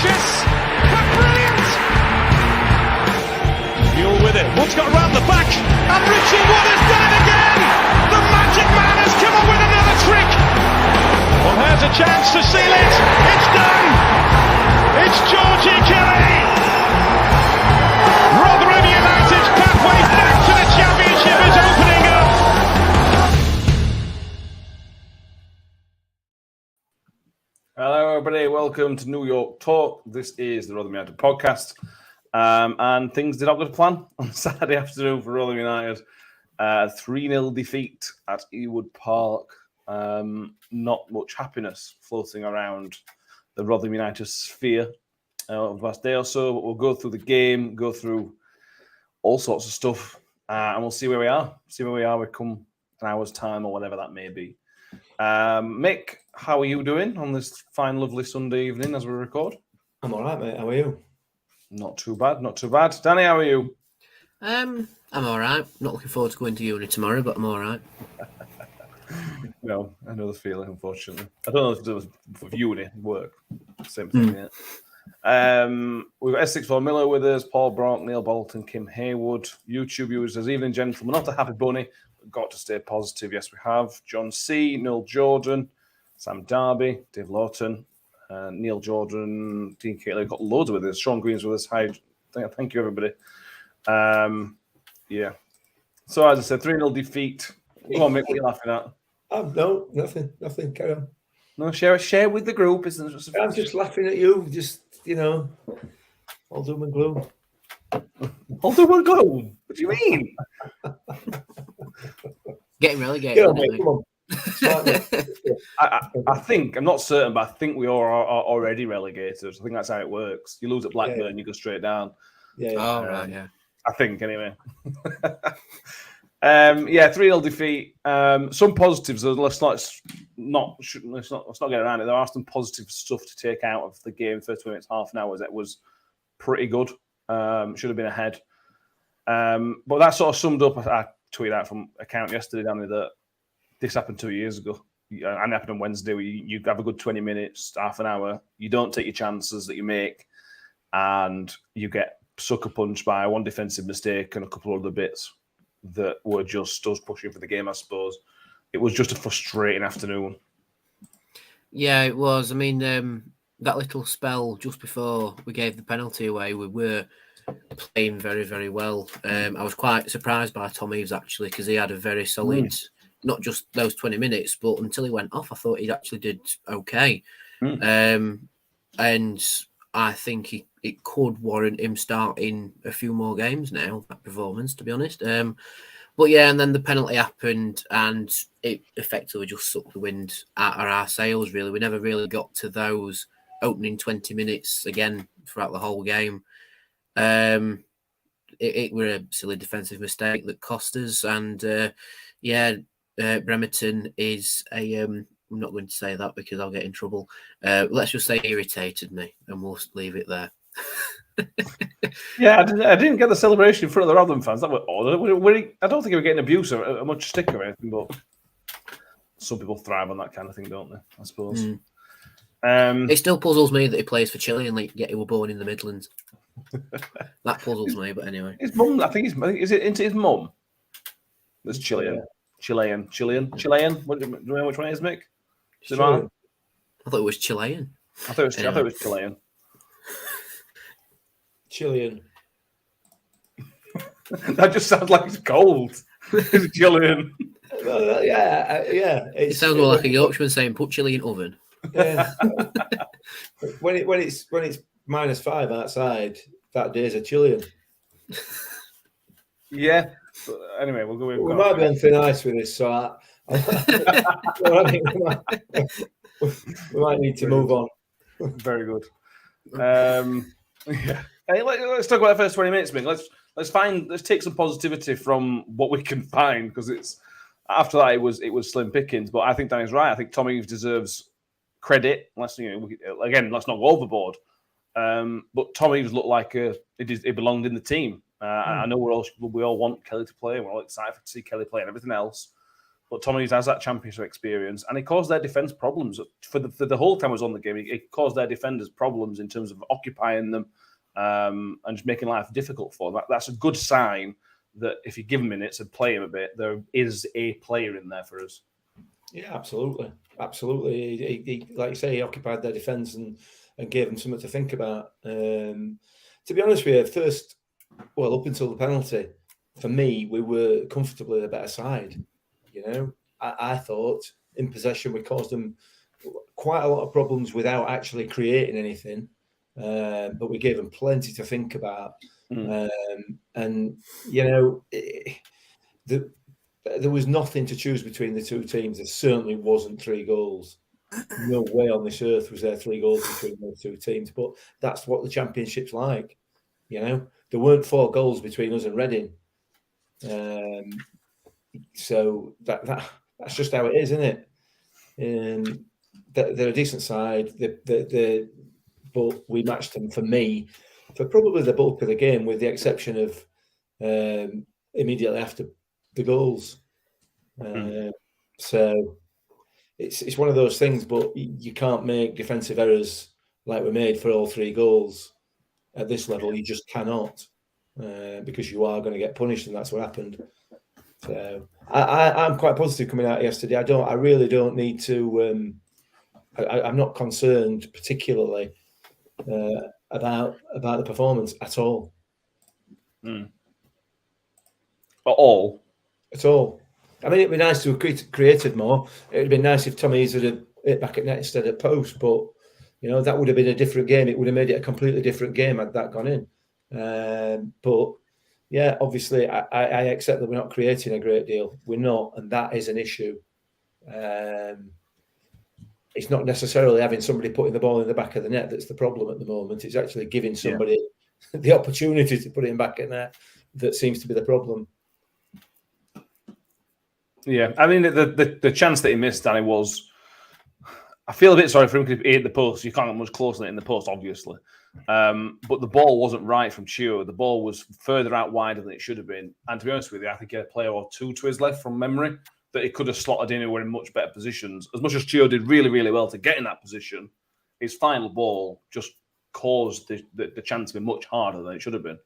Cautious, but brilliant! Mule with it, Wood's got round the back, and Richie Wood has done it again! The magic man has come up with another trick! Well, here's a chance to seal it, it's done! It's Georgie Kelly! Rotherham United's pathway back to the Championship is opening up! Hello, everybody. Welcome to New York Talk. This is the Rotherham United podcast. And things did not go to plan on Saturday afternoon for Rotherham United. 3-0 defeat at Ewood Park. Not much happiness floating around the Rotherham United sphere over the last day or so. But we'll go through the game, go through all sorts of stuff, and we'll see where we are. See where we are. We come an hour's time or whatever that may be. Mick, how are you doing on this fine, lovely Sunday evening as we record? I'm all right, mate. How are you? Not too bad, not too bad. Danny, how are you? I'm all right. Not looking forward to going to uni tomorrow, but I'm all right. No, I know the feeling, unfortunately. I don't know if it was for uni, work. Same thing, yeah. We've got S64 Miller with us, Paul Brock, Neil Bolton, Kim Haywood. YouTube viewers, as evening, gentlemen. Not a happy bunny. Got to stay positive. Yes, we have. John C., Noel Jordan, Sam Darby, Dave Lawton, Neil Jordan, Dean Catley. Got loads with us. Sean Green's with us. Hi. Thank you, everybody. Yeah. So, as I said, 3-0 defeat. Go on, Mick, what are you laughing at? No, nothing. Carry on. No, share with the group. Isn't it? I'm just laughing at you. Just, all doom and gloom. All doom and gloom? What do you mean? Getting relegated. Come on. I think, I'm not certain, but I think we are already relegated. I think that's how it works. You lose at Blackburn, you go straight down. Yeah. Oh, right, yeah. I think, anyway. 3-0 defeat. Some positives, though. Let's not get around it. There are some positive stuff to take out of the game. First 20 minutes, half an hour, it was pretty good. Should have been ahead. But that sort of summed up. I tweeted out from account yesterday, Danny, that this happened 2 years ago. And it happened on Wednesday. You have a good 20 minutes, half an hour. You don't take your chances that you make, and you get sucker punched by one defensive mistake and a couple of other bits that were just us pushing for the game, I suppose. It was just a frustrating afternoon. Yeah, it was. I mean, that little spell just before we gave the penalty away, we were playing very, very well. I was quite surprised by Tom Eaves, actually, because he had a very solid, not just those 20 minutes, but until he went off, I thought he actually did okay. And I think it could warrant him starting a few more games now, that performance, to be honest. But yeah, and then the penalty happened and it effectively just sucked the wind out of our sails, really. We never really got to those opening 20 minutes again throughout the whole game. It were a silly defensive mistake that cost us. And Bremerton is I'm not going to say that because I'll get in trouble. Let's just say irritated me and we'll leave it there. Yeah, I didn't get the celebration in front of the Rotherham fans. That was odd. I don't think we were getting abuse or much stick or anything, but some people thrive on that kind of thing, don't they? I suppose. It still puzzles me that he plays for Chile and yet he was born in the Midlands. That puzzles me, but anyway. His mum, I think is it into his mum? That's Chilean. Yeah. Chilean. Do you know which one it is, Mick? Is it I thought it was Chilean. I thought it was Chilean. Chilean. That just sounds like it's cold. It's Chilean. Yeah. It sounds more like a Yorkshireman saying "put chili in oven." Yeah. when it's -5 outside, that day's a Chilean. Yeah. But anyway, we'll go. We might be on thin ice with this, so we might need to move on. Very good. Yeah. Hey, let's talk about the first 20 minutes, Mick. Let's take some positivity from what we can find, because it's after that it was slim pickings. But I think Danny's right. I think Tom Eaves deserves credit. Let's not go overboard. But Tom Eaves looked like he belonged in the team. I know we all want Kelly to play. We're all excited to see Kelly play and everything else. But Tommy has that championship experience, and it caused their defence problems for the whole time I was on the game. It caused their defenders problems in terms of occupying them and just making life difficult for them. That's a good sign that if you give him minutes and play him a bit, there is a player in there for us. Yeah, absolutely. He like you say, he occupied their defence and gave them something to think about. To be honest with you, up until the penalty, for me, we were comfortably the better side. I thought in possession we caused them quite a lot of problems without actually creating anything, but we gave them plenty to think about. There was nothing to choose between the two teams. There certainly wasn't 3 goals. No way on this earth was there 3 goals between those two teams. But that's what the Championship's like. There weren't 4 goals between us and Reading. So that's just how it is, isn't it? They're a decent side. But we matched them, for me, for probably the bulk of the game, with the exception of immediately after the goals. So it's one of those things, but you can't make defensive errors like we made for all 3 goals at this level. You just cannot, because you are going to get punished, and that's what happened. So I'm quite positive coming out yesterday. I really don't need to. I'm not concerned particularly about the performance at all. At all. At all. I mean, it'd be nice to have created more. It'd be nice if Tommy had hit back at net instead of post, but that would have been a different game. It would have made it a completely different game had that gone in. But yeah, obviously, I accept that we're not creating a great deal. We're not, and that is an issue. It's not necessarily having somebody putting the ball in the back of the net that's the problem at the moment. It's actually giving somebody the opportunity to put it in back of the net that seems to be the problem. Yeah, I mean, the chance that he missed, Danny, was... I feel a bit sorry for him because he hit the post. You can't get much closer than it in the post, obviously. But the ball wasn't right from Chio. The ball was further out wider than it should have been. And to be honest with you, I think he had a player or 2 to his left from memory that he could have slotted in who were in much better positions. As much as Chio did really, really well to get in that position, his final ball just caused the chance to be much harder than it should have been.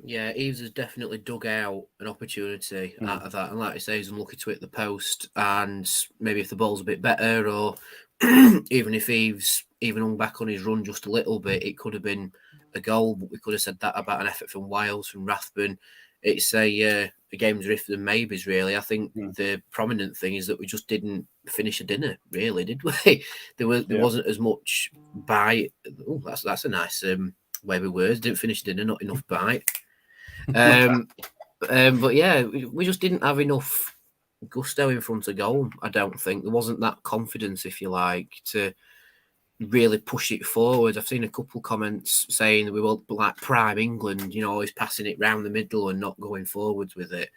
Yeah, Eves has definitely dug out an opportunity out of that. And like I say, he's unlucky to hit the post. And maybe if the ball's a bit better, or even if Eves even hung back on his run just a little bit, it could have been a goal. But we could have said that about an effort from Wales, from Rathbone. It's a game's riff than maybes, really. I think the prominent thing is that we just didn't finish a dinner, really, did we? There wasn't as much bite. Oh, that's a nice way with words. Didn't finish dinner, not enough bite. But yeah, we just didn't have enough gusto in front of goal. I don't think there wasn't that confidence, if you like, to really push it forward. I've seen a couple comments saying that we were like prime England, always passing it round the middle and not going forwards with it.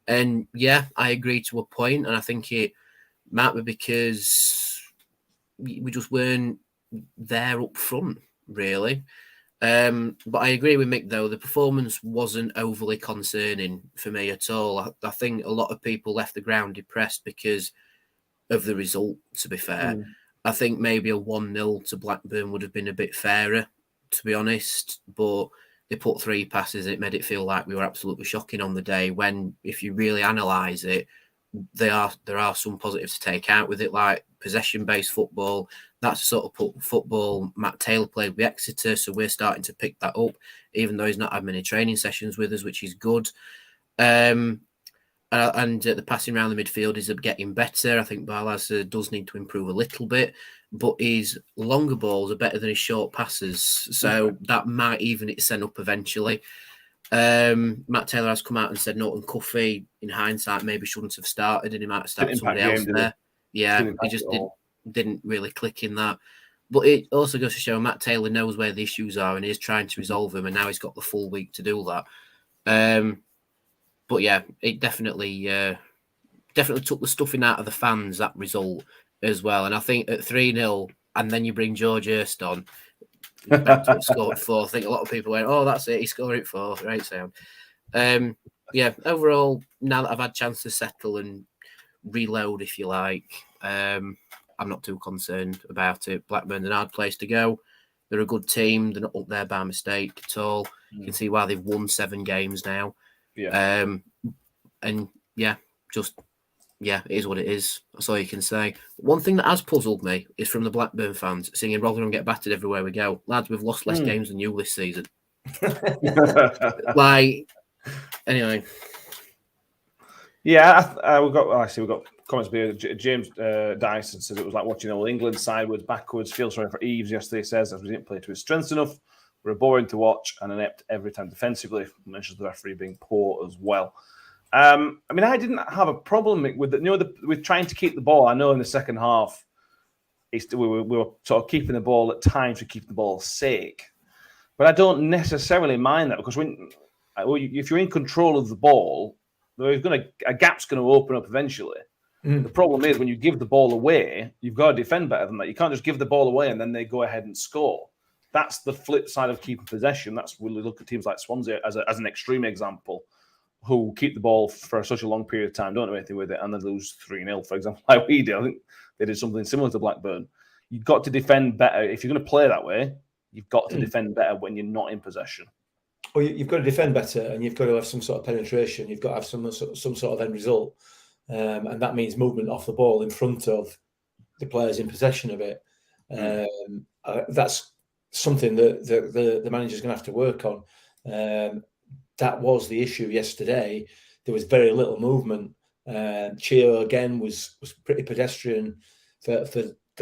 And yeah, I agree to a point, and I think it might be because we just weren't there up front, really. But I agree with Mick, though. The performance wasn't overly concerning for me at all. I think a lot of people left the ground depressed because of the result, to be fair. I think maybe a 1-0 to Blackburn would have been a bit fairer, to be honest. But they put 3 passes. It made it feel like we were absolutely shocking on the day, when, if you really analyse it, there are some positives to take out with it, like possession-based football. That's the sort of football Matt Taylor played with Exeter, so we're starting to pick that up, even though he's not had many training sessions with us, which is good. And the passing around the midfield is getting better. I think Barlas does need to improve a little bit, but his longer balls are better than his short passes, so that might even itself up eventually. Matt Taylor has come out and said Norton Cuffy, in hindsight, maybe shouldn't have started, and he might have started somebody else there. Yeah, he just didn't really click in that. But it also goes to show Matt Taylor knows where the issues are and is trying to resolve them, and now he's got the full week to do that. But yeah, it definitely took the stuffing out of the fans, that result as well. And I think at 3-0, and then you bring George Hurst on, meant to have scored 4. I think a lot of people went, "Oh, that's it, he scored it 4." Right sound. Yeah, overall, now that I've had a chance to settle and reload, if you like. I'm not too concerned about it. Blackburn's an hard place to go. They're a good team. They're not up there by mistake at all. You can see why they've won 7 games now. Yeah. And yeah, it is what it is. That's all you can say. One thing that has puzzled me is from the Blackburn fans singing Rotherham get battered everywhere we go. Lads, we've lost less games than you this season. Anyway. Yeah, we've got comments here. James Dyson says it was like watching All England sideways, backwards. Feel sorry for Eves yesterday, says, as we didn't play to his strengths enough. We're boring to watch and inept every time defensively. Mentions the referee being poor as well. I mean, I didn't have a problem with with trying to keep the ball. I know in the second half, we were sort of keeping the ball at times to keep the ball's sake. But I don't necessarily mind that, because if you're in control of the ball, a gap's going to open up eventually. The problem is when you give the ball away, you've got to defend better than that. You can't just give the ball away and then they go ahead and score. That's the flip side of keeping possession. That's when we look at teams like Swansea as an extreme example, who keep the ball for such a long period of time, don't do anything with it, and then lose 3-0, for example, like we did. I think they did something similar to Blackburn. You've got to defend better. If you're going to play that way, you've got to defend better when you're not in possession. Well, you've got to defend better, and you've got to have some sort of penetration. You've got to have some sort of end result, and that means movement off the ball in front of the players in possession of it. That's something that the manager's going to have to work on. That was the issue yesterday. There was very little movement. Chio again was pretty pedestrian for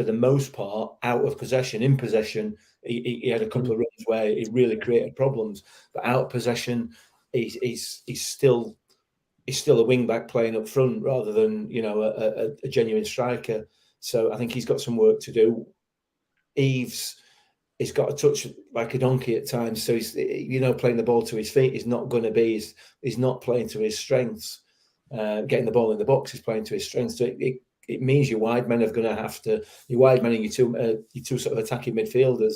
the most part, out of possession. In possession, he had a couple of runs where he really created problems, but out of possession, he's still a wing back playing up front rather than a genuine striker. So I think he's got some work to do. Eves, he's got a touch like a donkey at times. So he's playing the ball to his feet. He's not going to be. He's not playing to his strengths. Getting the ball in the box is playing to his strengths. So it means your wide men are going to have to. Your wide men and your two sort of attacking midfielders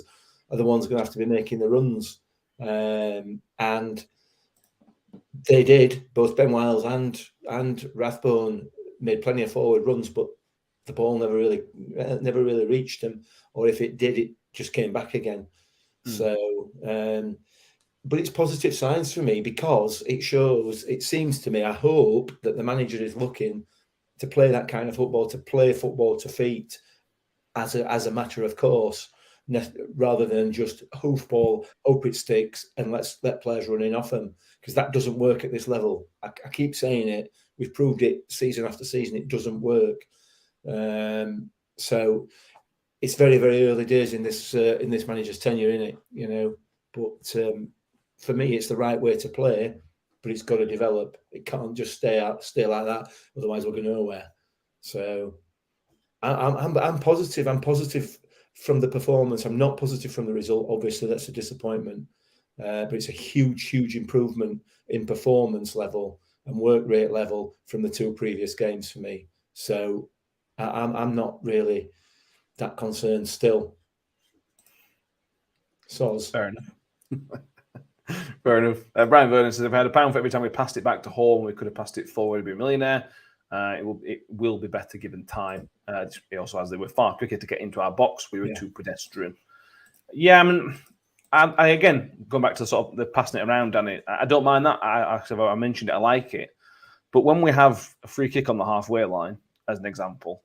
are the ones going to have to be making the runs. And they did. Both Ben Wiles and Rathbone made plenty of forward runs, but the ball never really reached them. Or if it did, it just came back again. So, but it's positive signs for me, because it seems to me, I hope that the manager is looking to play that kind of football, to play football to feet as a matter of course, rather than just hoofball, hope it sticks, and let players run in off them, because that doesn't work at this level. I keep saying it. We've proved it season after season. It doesn't work. So it's very, very early days in this manager's tenure, isn't it? But for me, it's the right way to play, but it's got to develop. It can't just stay like that, otherwise we'll go nowhere. So I'm positive. I'm positive from the performance. I'm not positive from the result. Obviously, that's a disappointment, but it's a huge, huge improvement in performance level and work rate level from the 2 previous games for me. So I'm not really that concerned still. Soz. Fair enough. Fair enough. Brian Vernon says, if I had £1 for every time we passed it back to home, we could have passed it forward, we'd be a millionaire. It will be better given time. He also has, they were far quicker to get into our box. We were too pedestrian. Yeah, I mean, I again, going back to sort of the passing it around, Danny, I don't mind that. I mentioned it, I like it. But when we have a free kick on the halfway line, as an example,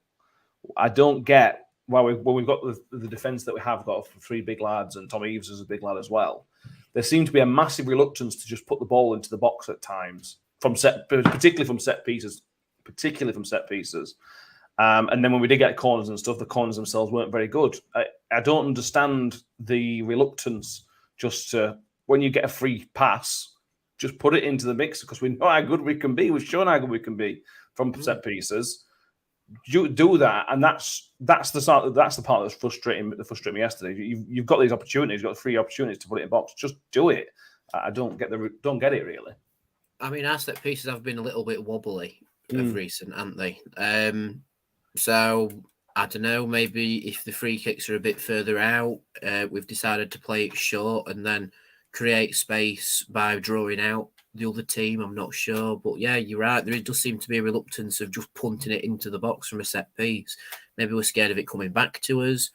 I don't get why we've got the defence that we have got 3 big lads, and Tom Eves is a big lad as well. There seems to be a massive reluctance to just put the ball into the box at times, particularly from set pieces. And then when we did get corners and stuff, the corners themselves weren't very good. I don't understand the reluctance just to, when you get a free pass, just put it into the mix, because we know how good we can be. We've shown how good we can be from set pieces. You do that, and that's the part that's frustrating me yesterday. You've got these opportunities, you've got 3 opportunities to put it in box. Just do it. I don't get it really. I mean, our set pieces have been a little bit wobbly of recent, haven't they? So I don't know. Maybe if the free kicks are a bit further out, we've decided to play it short and then create space by drawing out the other team. I'm not sure, but yeah, you're right. There does seem to be a reluctance of just punting it into the box from a set piece. Maybe we're scared of it coming back to us,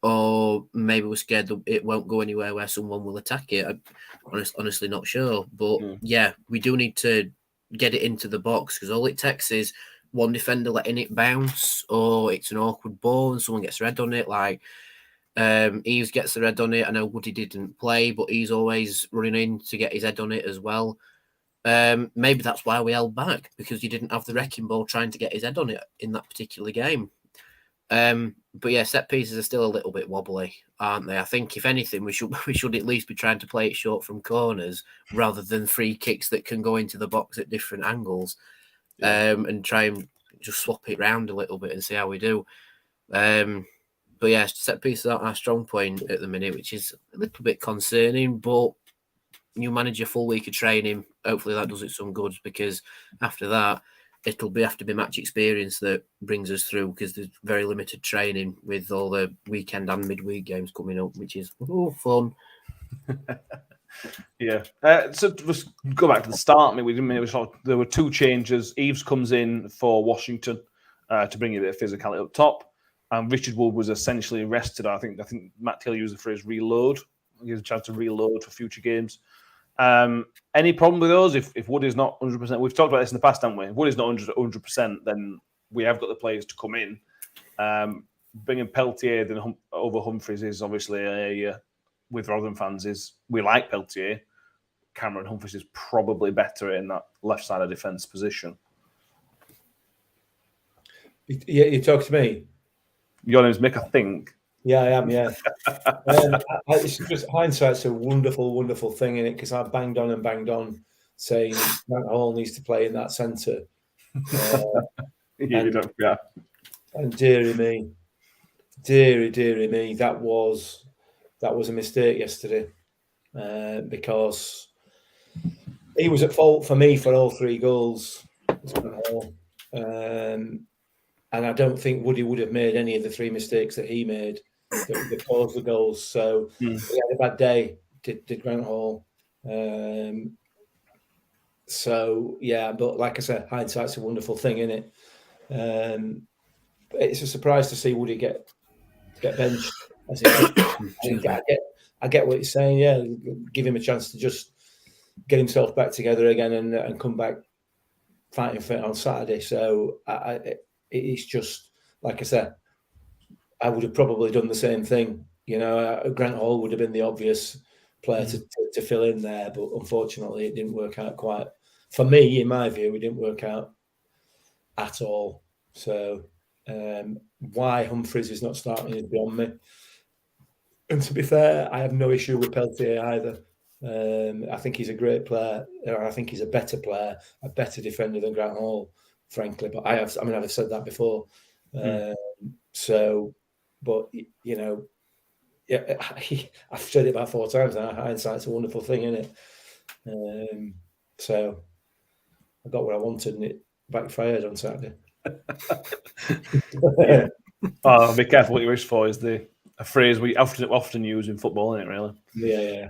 or maybe we're scared that it won't go anywhere where someone will attack it. I'm honestly not sure, but yeah, we do need to get it into the box, because all it takes is one defender letting it bounce, or it's an awkward ball and someone gets red on it. Like Eves gets the red on it. I know Woody didn't play, but he's always running in to get his head on it as well. Maybe that's why we held back, because you didn't have the wrecking ball trying to get his head on it in that particular game. But yeah, set pieces are still a little bit wobbly, aren't they? I think if anything, we should at least be trying to play it short from corners rather than free kicks that can go into the box at different angles, and try and just swap it round a little bit and see how we do. But yeah, set pieces aren't our strong point at the minute, which is a little bit concerning. But you manage a full week of training. Hopefully that does it some good, because after that, it'll have to be match experience that brings us through, because there's very limited training with all the weekend and midweek games coming up, which is fun. Yeah. So just go back to the start. There were two changes. Eves comes in for Washington to bring a bit of physicality up top, and Richard Wood was essentially rested. I think Matt Taylor used the phrase reload. He has a chance to reload for future games. Any problem with those? If Wood is not 100%, we've talked about this in the past, haven't we? If Wood is not 100%, then we have got the players to come in. Bringing Peltier over Humphreys is obviously with Rotherham fans, is we like Peltier. Cameron Humphreys is probably better in that left side of defence position. Yeah, you talk to me. Your name's Mick, I think. Yeah, I am. Yeah, it's just hindsight's a wonderful, wonderful thing in it, because I banged on saying Grant Hall needs to play in that centre. Yeah. And dearie me, that was a mistake yesterday, because he was at fault for me for all three goals. And I don't think Woody would have made any of the three mistakes that he made that caused the goals. So he had a bad day, did Grant Hall. So yeah, but like I said, hindsight's a wonderful thing, isn't it? It's a surprise to see Woody get benched. I get what you're saying. Yeah, give him a chance to just get himself back together again and come back fighting fit on Saturday. So it's just, like I said, I would have probably done the same thing. You know, Grant Hall would have been the obvious player to fill in there, but unfortunately it didn't work out quite. For me, in my view, it didn't work out at all. So why Humphreys is not starting is beyond me. And to be fair, I have no issue with Peltier either. I think he's a great player. I think he's a better player, a better defender than Grant Hall, frankly. But I've said that before. But you know, yeah, I've said it about 4 times now. Hindsight's a wonderful thing, isn't it? So I got what I wanted, and it backfired on Saturday. Yeah. Oh, be careful what you wish for is a phrase we often use in football, isn't it? Really? Yeah.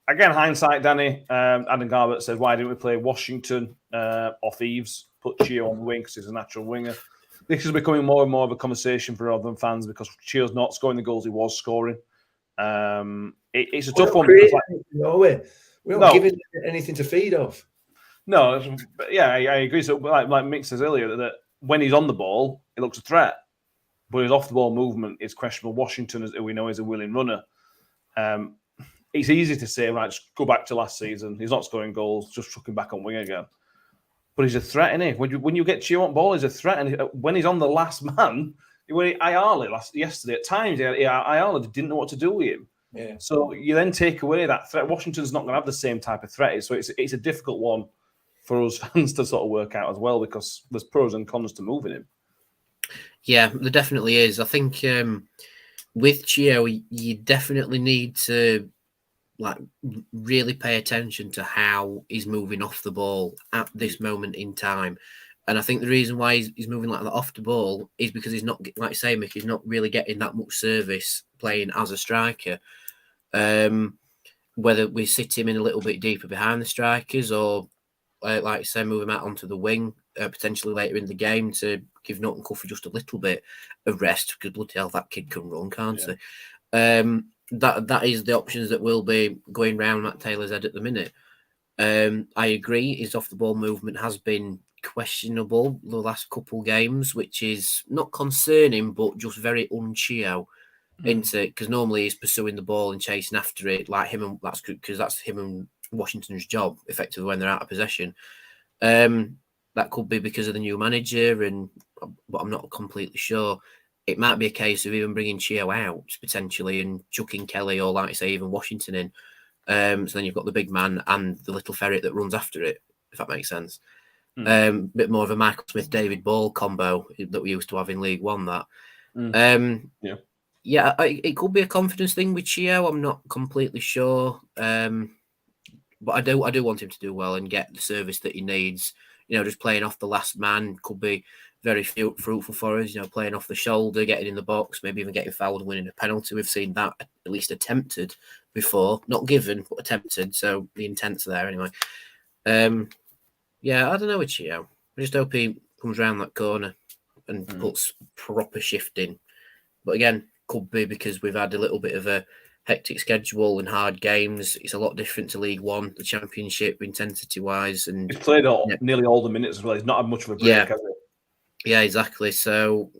Again, hindsight, Danny. Adam Garbett said, "Why didn't we play Washington off Eves? Put Chio on the wing because he's a natural winger." This is becoming more and more of a conversation for Rotherham fans because Chio's not scoring the goals he was scoring. It's a tough one. We're not giving anything to feed off. No, yeah, I agree. So, like Mick says earlier, that when he's on the ball, it looks a threat, but his off-the-ball movement is questionable. Washington, as we know, is a willing runner. It's easy to say, right, just go back to last season. He's not scoring goals, just fucking back on wing again. But he's a threat, isn't he? When you get Chio on ball, he's a threat. And when he's on the last man, when yesterday, at times, Ayala didn't know what to do with him. Yeah. So you then take away that threat. Washington's not going to have the same type of threat. So it's a difficult one for us fans to sort of work out as well, because there's pros and cons to moving him. Yeah, there definitely is. I think with Chio, you definitely need to really pay attention to how he's moving off the ball at this moment in time. And I think the reason why he's moving like that off the ball is because he's not, like you say, Mick, he's not really getting that much service playing as a striker. And whether we sit him in a little bit deeper behind the strikers, or like you say, move him out onto the wing potentially later in the game to give Norton Cuffy just a little bit of rest, because bloody hell, that kid can run, can't he? That is the options that will be going round Matt Taylor's head at the minute. I agree, his off the ball movement has been questionable the last couple games, which is not concerning, but just very un-Chio into, because normally he's pursuing the ball and chasing after it like him, and that's because that's him and Washington's job effectively when they're out of possession. That could be because of the new manager, but I'm not completely sure. It might be a case of even bringing Chio out potentially and chucking Kelly, or like I say, even Washington in. So then you've got the big man and the little ferret that runs after it, if that makes sense. Bit more of a Michael Smith, David Ball combo that we used to have in League One. It could be a confidence thing with Chio. I'm not completely sure, but I do want him to do well and get the service that he needs. Just playing off the last man could be very fruitful for us. Playing off the shoulder, getting in the box, maybe even getting fouled and winning a penalty. We've seen that at least attempted before, not given, but attempted. So the intent's there anyway. I don't know with Chio. I just hope he comes around that corner and puts proper shift in. But again, could be because we've had a little bit of a hectic schedule and hard games. It's a lot different to League One, the Championship, intensity-wise. And he's played nearly all the minutes as well. He's not had much of a break, has he? Yeah, exactly. So,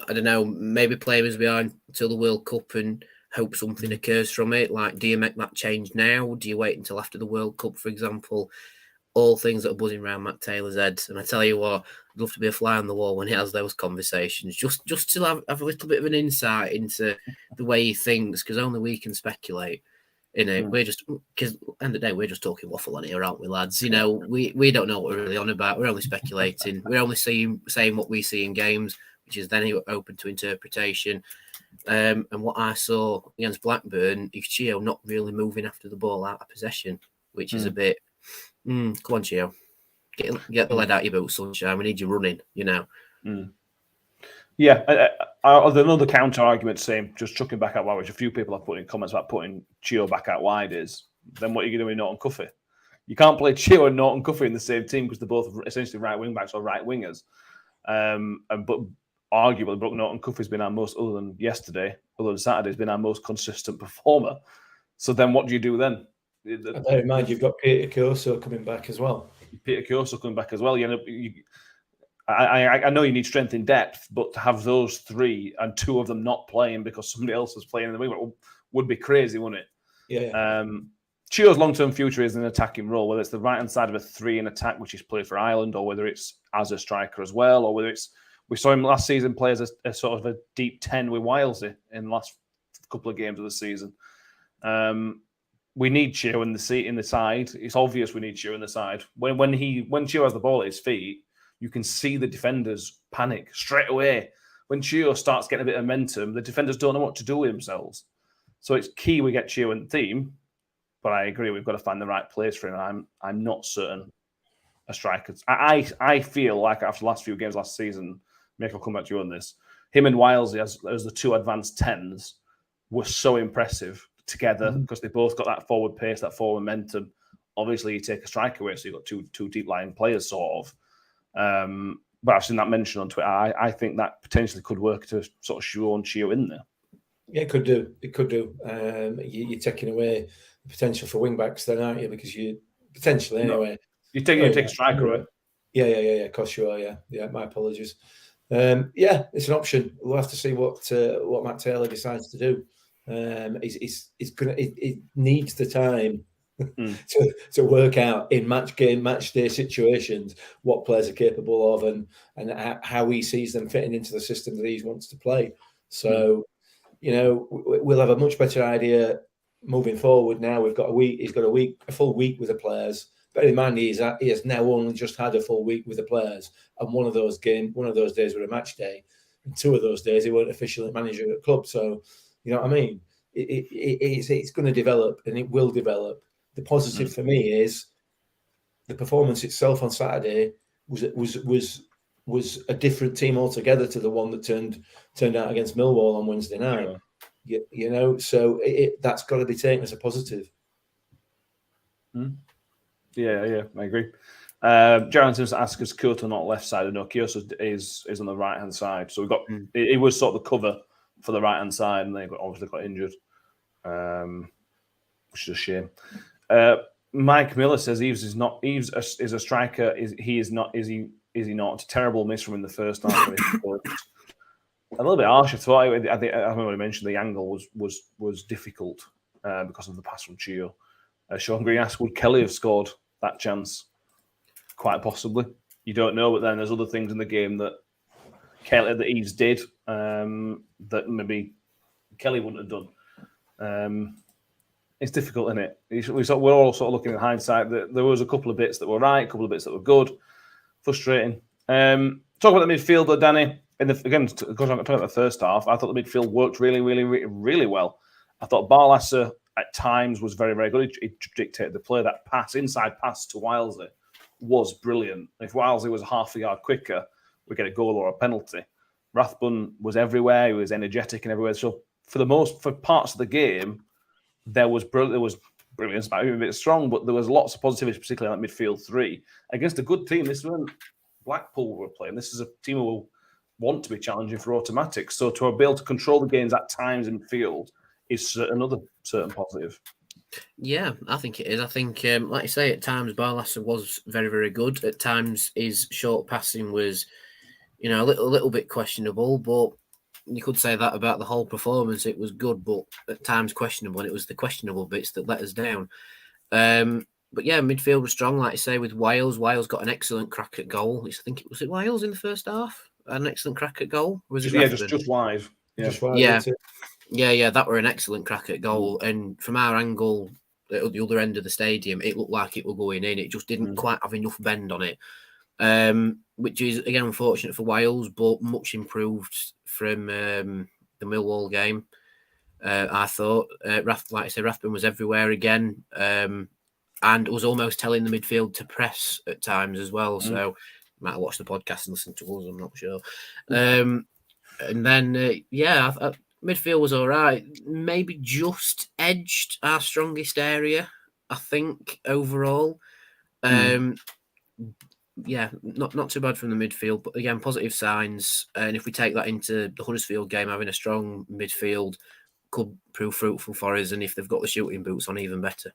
I don't know, maybe play him as behind until the World Cup and hope something occurs from it. Like, do you make that change now? Do you wait until after the World Cup, for example? All things that are buzzing around Matt Taylor's head. And I tell you what, I'd love to be a fly on the wall when he has those conversations, just to have a little bit of an insight into the way he thinks, because only we can speculate. We're just, because at the end of the day, we're just talking waffle on here, aren't we, lads? We don't know what we're really on about. We're only speculating. We're only saying what we see in games, which is then open to interpretation. And what I saw against Blackburn is Chio not really moving after the ball out of possession, which is a bit. Come on, Chio. Get the lead out your boots, sunshine. We need you running, Yeah, another counter argument, same, just chucking back out wide, which a few people have put in comments about putting Chio back out wide is, then what are you going to do with Norton Cuffy? You can't play Chio and Norton Cuffy in the same team because they're both essentially right wing backs or right wingers. But arguably, Brooke Norton Cuffy's been our most, other than Saturday, has been our most consistent performer. So then what do you do then? Bear in mind, you've got Peter Kioso coming back as well. I know you need strength in depth, but to have those three and two of them not playing because somebody else was playing in the wing would be crazy, wouldn't it? Yeah. Chio's long-term future is an attacking role, whether it's the right-hand side of a three in attack, which he's played for Ireland, or whether it's as a striker as well, or whether it's, we saw him last season play as a sort of a deep 10 with Wilesy in the last couple of games of the season. We need Chio in the side. It's obvious we need Chio in the side. When Chio has the ball at his feet, you can see the defenders panic straight away. When Chio starts getting a bit of momentum, the defenders don't know what to do with themselves. So it's key we get Chio in the team. But I agree, we've got to find the right place for him. I'm not certain a striker. I feel like after the last few games last season, Mick, I'll come back to you on this. Him and Wilesy as the two advanced 10s were so impressive together because they both got that forward pace, that forward momentum. Obviously, you take a striker away, so you've got two deep lying players, sort of. But I've seen that mentioned on Twitter. I think that potentially could work to sort of shoehorn Chio in there. Yeah, it could do. You're taking away the potential for wing backs, then, aren't you? Because you potentially anyway. You take a striker away. Yeah. Of course you are. Yeah. My apologies. It's an option. We'll have to see what Matt Taylor decides to do. It needs the time to work out in match day situations what players are capable of and how he sees them fitting into the system that he wants to play. So, we'll have a much better idea moving forward. Now we've got a week. He's got a full week with the players. Bear in mind, he has now only just had a full week with the players, and one of those days were a match day, and two of those days he weren't officially manager at the club. So, you know what I mean? It's going to develop, and it will develop. The positive for me is the performance itself on Saturday was a different team altogether to the one that turned out against Millwall on Wednesday night. So that's got to be taken as a positive. Yeah, I agree. Jaron seems to ask us Kyoto not left side. No, Kyoto is on the right hand side. So we got it was sort of the cover for the right hand side, and they obviously got injured, which is a shame. Mike Miller says Eves is a striker. Is he not? It's a terrible miss from in the first half. A little bit harsh. I thought. I think I already mentioned the angle was difficult because of the pass from Chio. Sean Green asked, would Kelly have scored that chance? Quite possibly. You don't know, but then there's other things in the game that Eves did that maybe Kelly wouldn't have done. It's difficult, isn't it? We're all sort of looking at hindsight. That there was a couple of bits that were right, a couple of bits that were good. Frustrating. Talk about the midfield, though, Danny. Again, because I'm talking about the first half, I thought the midfield worked really, really, really well. I thought Barlasser at times was very, very good. He dictated the play. That inside pass to Wilesy was brilliant. If Wilesy was half a yard quicker, we get a goal or a penalty. Rathbun was everywhere. He was energetic and everywhere. So for parts of the game, there was brilliance. Might be a bit strong, but there was lots of positivity, particularly on that midfield three against a good team. This wasn't Blackpool were playing. This is a team who will want to be challenging for automatics. So to be able to control the games at times in midfield is another certain positive. Yeah, I think it is. I think, like you say, at times Barlasser was very, very good. At times his short passing was, a little bit questionable, but you could say that about the whole performance. It was good, but at times questionable, and it was the questionable bits that let us down. But yeah, midfield was strong, like you say, with Wales. Wales got an excellent crack at goal. I think it was Wales in the first half? An excellent crack at goal? Was it just wide. Yeah. Just wide. Yeah, that were an excellent crack at goal. And from our angle, at the other end of the stadium, it looked like it were going in. It just didn't quite have enough bend on it, which is, again, unfortunate for Wales, but much improved from the Millwall game. I thought, like I say, Rathbun was everywhere again, and was almost telling the midfield to press at times as well. So you might have watched the podcast and listened to us, I'm not sure. And then, midfield was all right. Maybe just edged our strongest area, I think, overall. Yeah, not too bad from the midfield, but again, positive signs. And if we take that into the Huddersfield game, having a strong midfield could prove fruitful for us. And if they've got the shooting boots on, even better.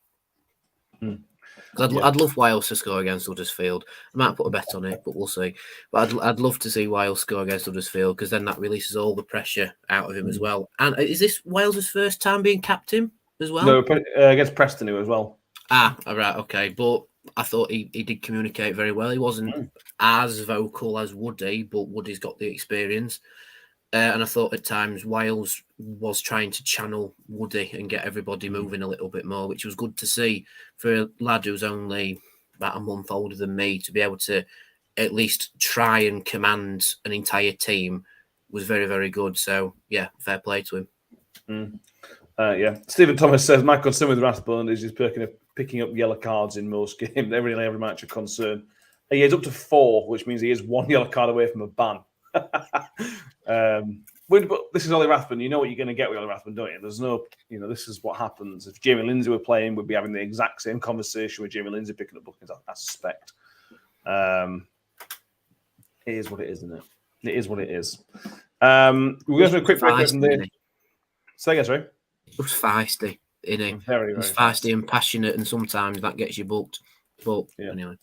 I'd love Wales to score against Huddersfield. I might put a bet on it, but we'll see. But I'd love to see Wales score against Huddersfield, because then that releases all the pressure out of him as well. And is this Wales' first time being captain as well? No, against Preston as well. All right, okay. But I thought he did communicate very well. He wasn't as vocal as Woody, but Woody's got the experience. And I thought at times Wales was trying to channel Woody and get everybody moving a little bit more, which was good to see for a lad who's only about a month older than me to be able to at least try and command an entire team was very, very good. So, yeah, fair play to him. Stephen Thomas says, my concern with Rathbun is he's picking up yellow cards in most games. Every match a concern. He is up to 4, which means he is 1 yellow card away from a ban. But this is Ollie Rathbun. You know what you're going to get with Ollie Rathbun, don't you? There's no, this is what happens. If Jamie Lindsay were playing, we'd be having the exact same conversation with Jamie Lindsay picking up bookings, I suspect. It is what it is, isn't it? It is what it is. We're going to do a quick break from there. Say again, sorry. It was feisty, innit? Very, very It's feisty and passionate, and sometimes that gets you booked. But anyway.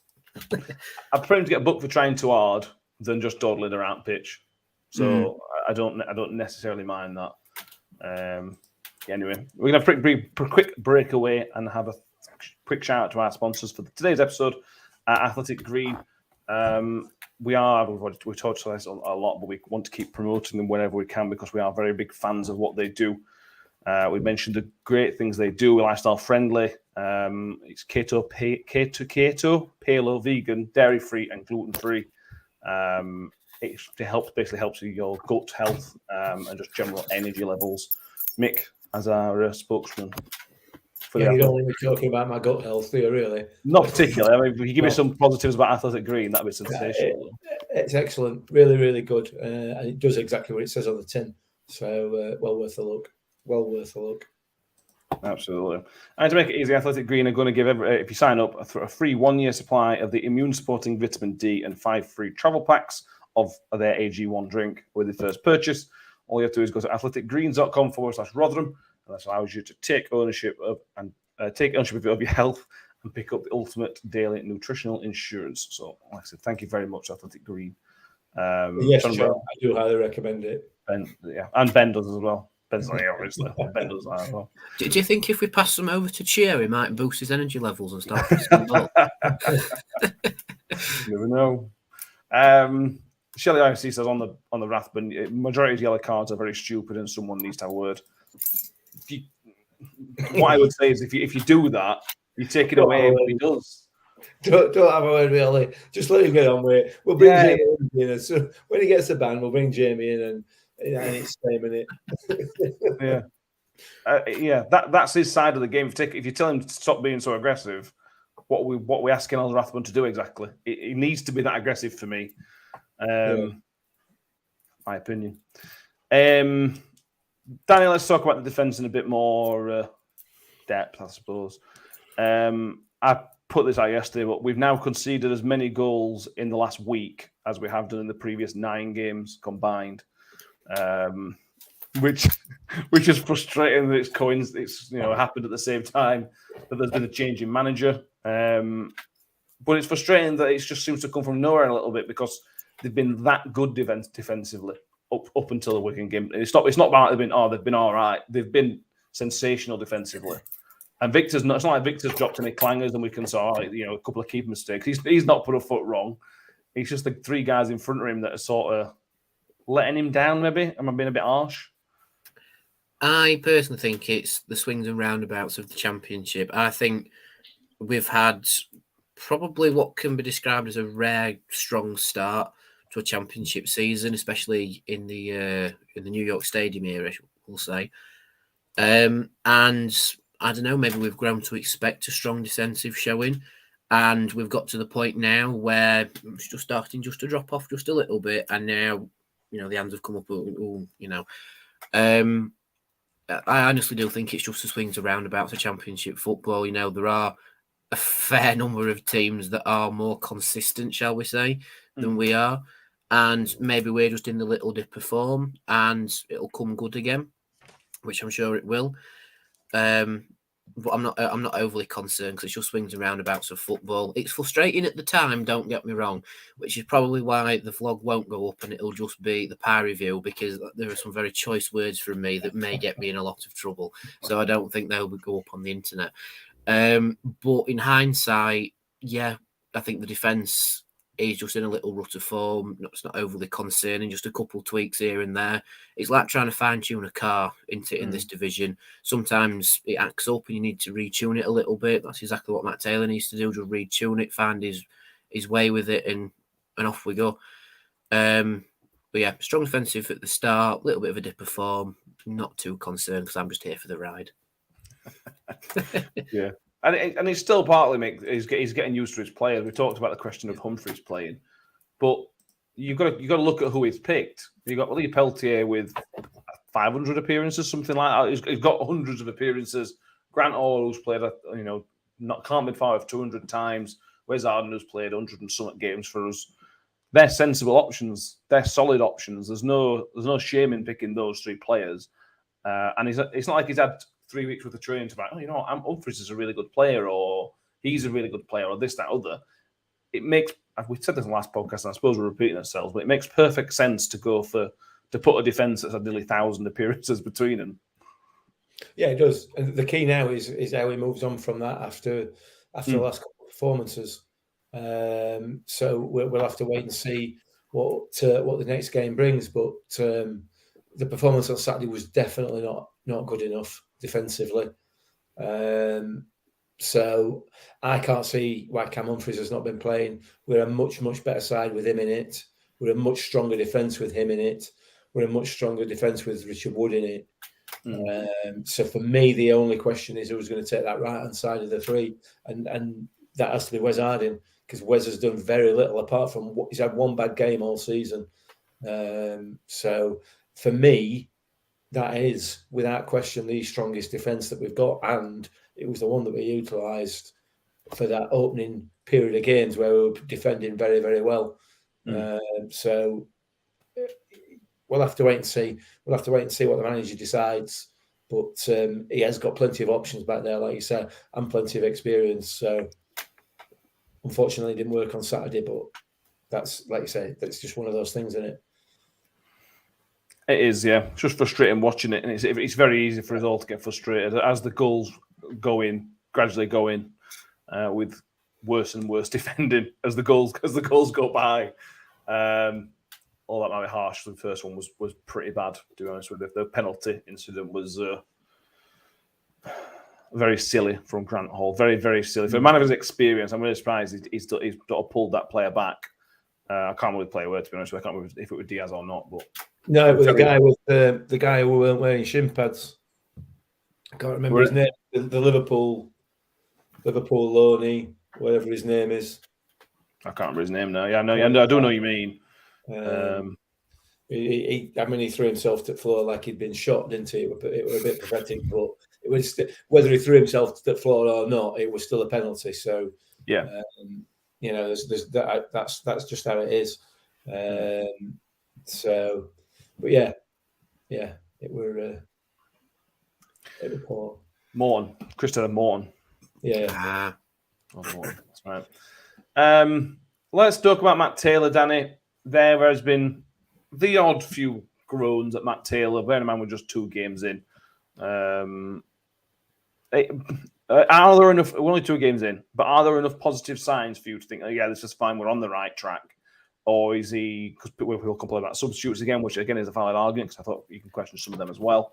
I prefer him to get booked for trying too hard than just dawdling around pitch. So I don't necessarily mind that. Anyway, we're going to have a quick break away and have a quick shout out to our sponsors for today's episode, Athletic Green. We've talked about this a lot, but we want to keep promoting them wherever we can because we are very big fans of what they do. We mentioned the great things they do, lifestyle friendly. It's keto, paleo, vegan, dairy free, and gluten free. It basically helps with your gut health and just general energy levels. Mick, as our spokesman. You don't want me talking about my gut health, do you, really? Not particularly. I mean, if you give me some positives about Athletic Green, that'd be sensational. It's excellent. Really, really good. And it does exactly what it says on the tin. So, well worth a look. Well worth a look. Absolutely. And to make it easy, Athletic Green are going to give, if you sign up, a free 1-year supply of the immune supporting vitamin D and 5 free travel packs of their AG1 drink with the first purchase. All you have to do is go to athleticgreens.com/Rotherham, and that allows you to take ownership of your health and pick up the ultimate daily nutritional insurance. So, like I said, thank you very much, Athletic Green. Yes, John, I do highly recommend it. Ben, yeah, and Ben does as well. Ben's like, obviously. Ben does that as well. Do you think if we pass them over to Cheer, he might boost his energy levels and start pressing the ball? You never know. Shelley IC says on the Rathbun, majority of yellow cards are very stupid and someone needs to have a word. What I would say is if you do that, you take it away when he does. Don't have a word, really. Just let him get on with it. We'll bring Jamie in. So when he gets the ban, we'll bring Jamie in and it's same in it. Yeah. That's his side of the game. If you tell him to stop being so aggressive, what we asking Al Rathbun to do exactly? It needs to be that aggressive for me. My opinion. Danny, let's talk about the defence in a bit more depth, I suppose. I put this out yesterday, but we've now conceded as many goals in the last week as we have done in the previous 9 games combined, which is frustrating that it's happened at the same time that there's been a change in manager. But it's frustrating that it just seems to come from nowhere a little bit because they've been that good defensively up until the Wigan game. It's not about they've been all right. They've been sensational defensively. And it's not like Victor's dropped any clangers and we can a couple of keeper mistakes. He's not put a foot wrong. It's just the 3 guys in front of him that are sort of letting him down, maybe. Am I being a bit harsh? I personally think it's the swings and roundabouts of the Championship. I think we've had probably what can be described as a rare, strong start to a Championship season, especially in the New York Stadium era, we'll say. And I don't know, maybe we've grown to expect a strong defensive showing, and we've got to the point now where it's just starting just to drop off just a little bit, and now, the hands have come up, I honestly do think it's just the swings and roundabouts of Championship football. There are a fair number of teams that are more consistent, shall we say, than we are, and maybe we're just in the little dip of form, and it'll come good again, which I'm sure it will. But I'm not overly concerned because it's just swings and roundabouts of football. It's frustrating at the time, don't get me wrong, which is probably why the vlog won't go up and it'll just be the pie review, because there are some very choice words from me that may get me in a lot of trouble. So I don't think they'll go up on the internet. But in hindsight, I think the defence is just in a little rut of form. It's not overly concerning, just a couple of tweaks here and there. It's like trying to fine-tune a car in this division. Sometimes it acts up and you need to retune it a little bit. That's exactly what Matt Taylor needs to do, just retune it, find his way with it, and off we go. But strong defensive at the start, a little bit of a dip of form. Not too concerned because I'm just here for the ride. Yeah. And he's still partly he's getting used to his players. We talked about the question of Humphreys playing, but you've got to look at who he's picked. You've got Lee Peltier with 500 appearances, something like that. He's got hundreds of appearances. Grant Hall, who's played can't be far of 200 times. Wes Arden, who's played 100 and something games for us. They're sensible options. They're solid options. There's no shame in picking those 3 players. And it's not like he's had 3 weeks worth of training to Humphreys is a really good player, or he's a really good player, or this, that, other. It makes, we said this in the last podcast, and I suppose we're repeating ourselves, but it makes perfect sense to put a defence that's had nearly 1,000 appearances between them. Yeah, it does. And the key now is how he moves on from that after the last couple of performances. So we'll have to wait and see what the next game brings. But the performance on Saturday was definitely not good enough defensively. So I can't see why Cam Humphreys has not been playing. We're a much, much better side with him in it. We're a much stronger defence with him in it. We're a much stronger defence with Richard Wood in it. So for me, the only question is who's going to take that right-hand side of the 3. And that has to be Wes Harding, because Wes has done very little apart from he's had 1 bad game all season. So for me, that is, without question, the strongest defence that we've got. And it was the one that we utilised for that opening period of games where we were defending very, very well. So we'll have to wait and see. We'll have to wait and see what the manager decides. But he has got plenty of options back there, like you said, and plenty of experience. So unfortunately, it didn't work on Saturday. But that's, like you say, that's just one of those things, isn't it? It is, yeah. It's just frustrating watching it, and it's very easy for us all to get frustrated as the goals gradually go in, with worse and worse defending as the goals go by. All that might be harsh. The first one was pretty bad, to be honest with you. The penalty incident was very silly from Grant Hall. Very, very silly. For a man of his experience, I'm really surprised he's sort of pulled that player back. I can't really play a word, to be honest with you. I can't remember if it was Diaz or not. But no, it was the guy who weren't wearing shin pads. I can't remember his name. The Liverpool loanee, whatever his name is. I can't remember his name now. Yeah, I do know what you mean. He threw himself to the floor like he'd been shot, didn't he? It was a bit pathetic, but it was whether he threw himself to the floor or not, it was still a penalty. So yeah, there's that's just how it is. So, but yeah, it were poor. Morton, Christopher Morton. Yeah. Morton. That's right. Let's talk about Matt Taylor, Danny. There has been the odd few groans at Matt Taylor. Bearing in mind we're just 2 games in. Are there enough? We're only 2 games in, but are there enough positive signs for you to think, oh, yeah, this is fine, we're on the right track? Or is he, because we'll complain about substitutes again, which again is a valid argument, because I thought you can question some of them as well.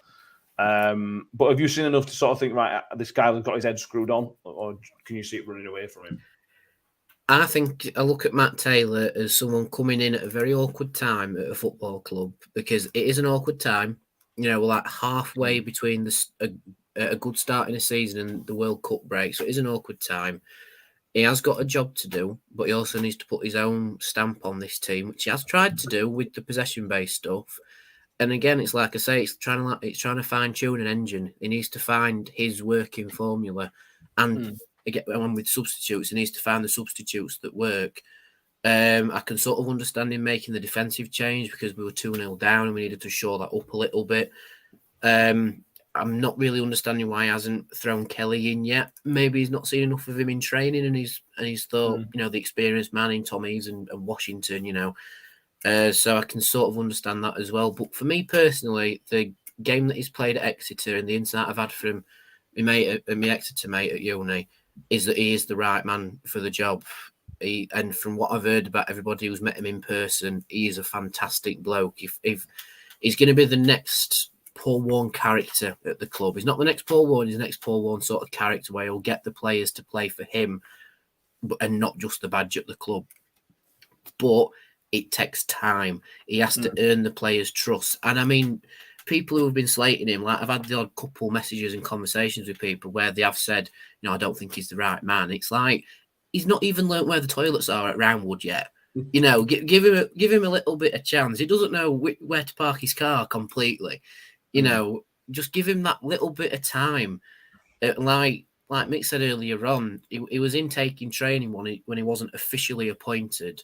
But have you seen enough to sort of think, right, this guy has got his head screwed on, or can you see it running away from him? I think I look at Matt Taylor as someone coming in at a very awkward time at a football club, because it is an awkward time. We're like halfway between a good start in a season and the World Cup break, so it is an awkward time. He has got a job to do, but he also needs to put his own stamp on this team, which he has tried to do with the possession-based stuff. And again, it's like I say, it's trying to fine-tune an engine. He needs to find his working formula, and again, with substitutes, he needs to find the substitutes that work. I can sort of understand him making the defensive change because we were 2-0 down and we needed to shore that up a little bit. I'm not really understanding why he hasn't thrown Kelly in yet. Maybe he's not seen enough of him in training, and he's thought, the experienced man in Tommy's and Washington, so I can sort of understand that as well. But for me personally, the game that he's played at Exeter and the insight I've had from my Exeter mate at uni is that he is the right man for the job. And from what I've heard about everybody who's met him in person, he is a fantastic bloke. If he's going to be the next Paul Warne character at the club. He's not the next Paul Warne, he's the next Paul Warne sort of character where he'll get the players to play for him and not just the badge at the club. But it takes time. He has to earn the players' trust. And I mean, people who have been slating him, like I've had the odd couple messages and conversations with people where they have said, I don't think he's the right man. It's like, he's not even learnt where the toilets are at Roundwood yet. Give him a little bit of chance. He doesn't know where to park his car completely. Just give him that little bit of time. Like Mick said earlier on, he was in taking training when he wasn't officially appointed,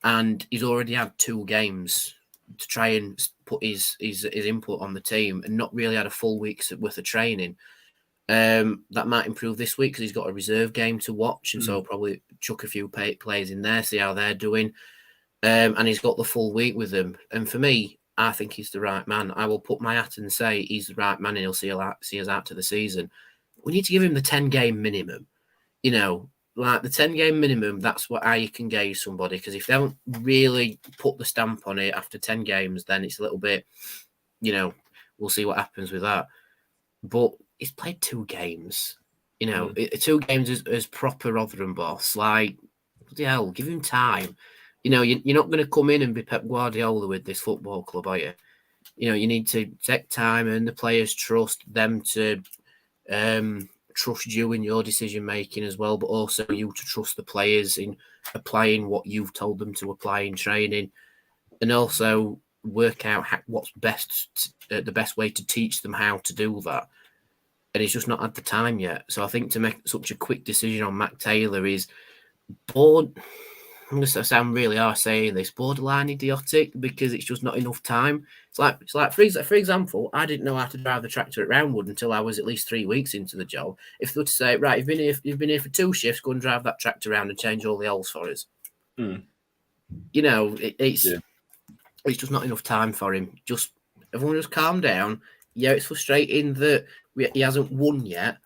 and he's already had 2 games to try and put his input on the team, and not really had a full week's worth of training. That might improve this week because he's got a reserve game to watch, and so I'll probably chuck a few players in there, see how they're doing. And he's got the full week with them. And for me, I think he's the right man. I will put my hat and say he's the right man, and he'll see us out to the season. We need to give him the 10-game minimum. Like the 10-game minimum, that's how you can gauge somebody. Because if they don't really put the stamp on it after 10 games, then it's a little bit, we'll see what happens with that. But he's played 2 games. 2 games as proper Rotherham boss. Like, bloody hell, give him time. You're not going to come in and be Pep Guardiola with this football club, are you? You need to take time and the players trust them to trust you in your decision making as well, but also you to trust the players in applying what you've told them to apply in training. And also, work out what's best, the best way to teach them how to do that. And he's just not had the time yet. So I think to make such a quick decision on Matt Taylor is I'm going to sound really harsh saying this, borderline idiotic, because it's just not enough time. It's like for example, I didn't know how to drive the tractor at Roundwood until I was at least 3 weeks into the job. If they were to say, right, you've been here for 2 shifts, go and drive that tractor around and change all the oils for us. You know, it's just not enough time for him. Everyone just calm down. Yeah, it's frustrating that he hasn't won yet,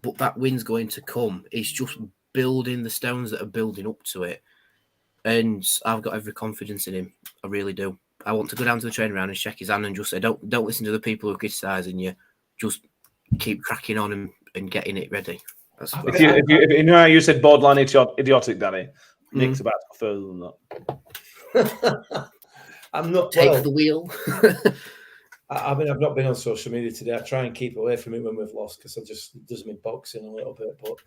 but that win's going to come. It's just building the stones that are building up to it. And I've got every confidence in him. I really do. I want to go down to the training ground and shake his hand and just say, don't listen to the people who are criticising you. Just keep cracking on and getting it ready. If you know how you said borderline idiotic, Danny, Nick's about to go further than that. I'm not take the wheel. I mean, I've not been on social media today. I try and keep away from it when we've lost because it does me boxing a little bit. But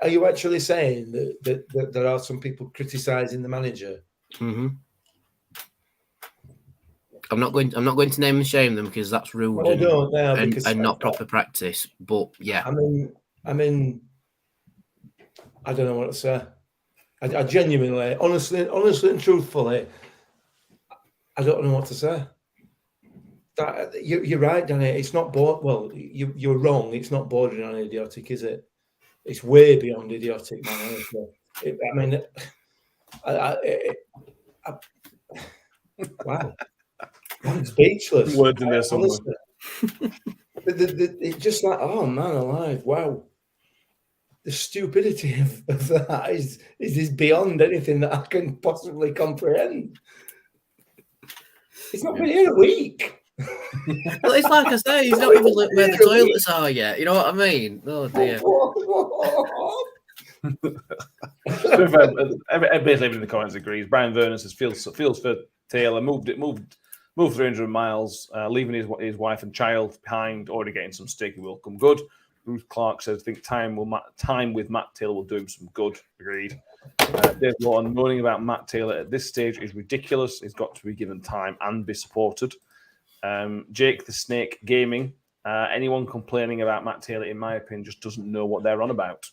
are you actually saying that there are some people criticising the manager? Mm-hmm. I'm not going to name and shame them because that's rude and not proper practice. But yeah, I mean, I don't know what to say. I genuinely, honestly and truthfully, I don't know what to say. You're right, Danny. It's not you're wrong. It's not bordering on idiotic, is it? It's way beyond idiotic, man. Honestly. Wow. I'm speechless. Words in there somewhere. It's just like, oh man alive, wow. The stupidity of that is beyond anything that I can possibly comprehend. It's not been here a week. Well, it's like I say, he's not even where the toilets are yet. You know what I mean? Oh dear. Everybody in the comments agrees. Brian Vernon says feels for Taylor. Moved 300 miles, leaving his wife and child behind. Already getting some sticky will come good. Ruth Clark says, I think time with Matt Taylor will do him some good. Agreed. Dave Lawton moaning about Matt Taylor at this stage is ridiculous. He's got to be given time and be supported. Jake the Snake Gaming. Anyone complaining about Matt Taylor, in my opinion, just doesn't know what they're on about.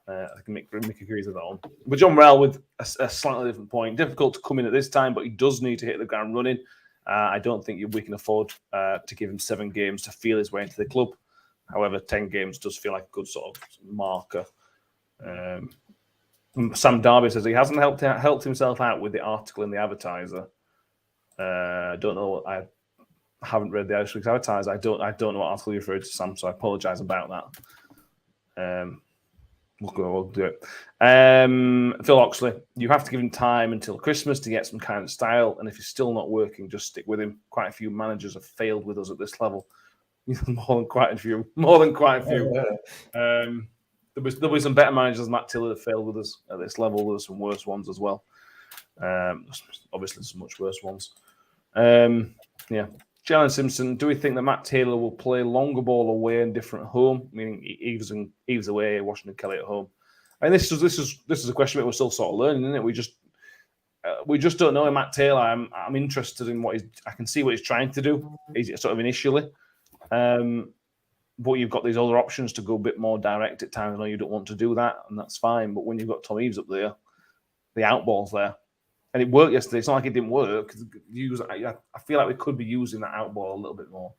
I think Mick agrees with that one. But John Morrell with a slightly different point. Difficult to come in at this time, but he does need to hit the ground running. I don't think we can afford to give him 7 games to feel his way into the club. However, 10 games does feel like a good sort of marker. Sam Darby says he hasn't helped himself out with the article in the Advertiser. I don't know. I haven't read the Irish Week's Advertiser. I don't know what article you referred to, Sam. So I apologise about that. We'll do it. Phil Oxley, you have to give him time until Christmas to get some kind of style, and if he's still not working, just stick with him. Quite a few managers have failed with us at this level. More than quite a few. There was some better managers than Matt Taylor that failed with us at this level. There were some worse ones as well. Obviously, some much worse ones. Jalen Simpson, do we think that Matt Taylor will play longer ball away and different at home, meaning Eves away, Washington Kelly at home? And this is a question that we're still sort of learning, isn't it? We just don't know. Matt Taylor, I'm interested in I can see what he's trying to do. He's sort of initially. But you've got these other options to go a bit more direct at times. I know you don't want to do that, and that's fine. But when you've got Tom Eves up there, the outball's there. And it worked yesterday. It's not like it didn't work. I feel like we could be using that outball a little bit more.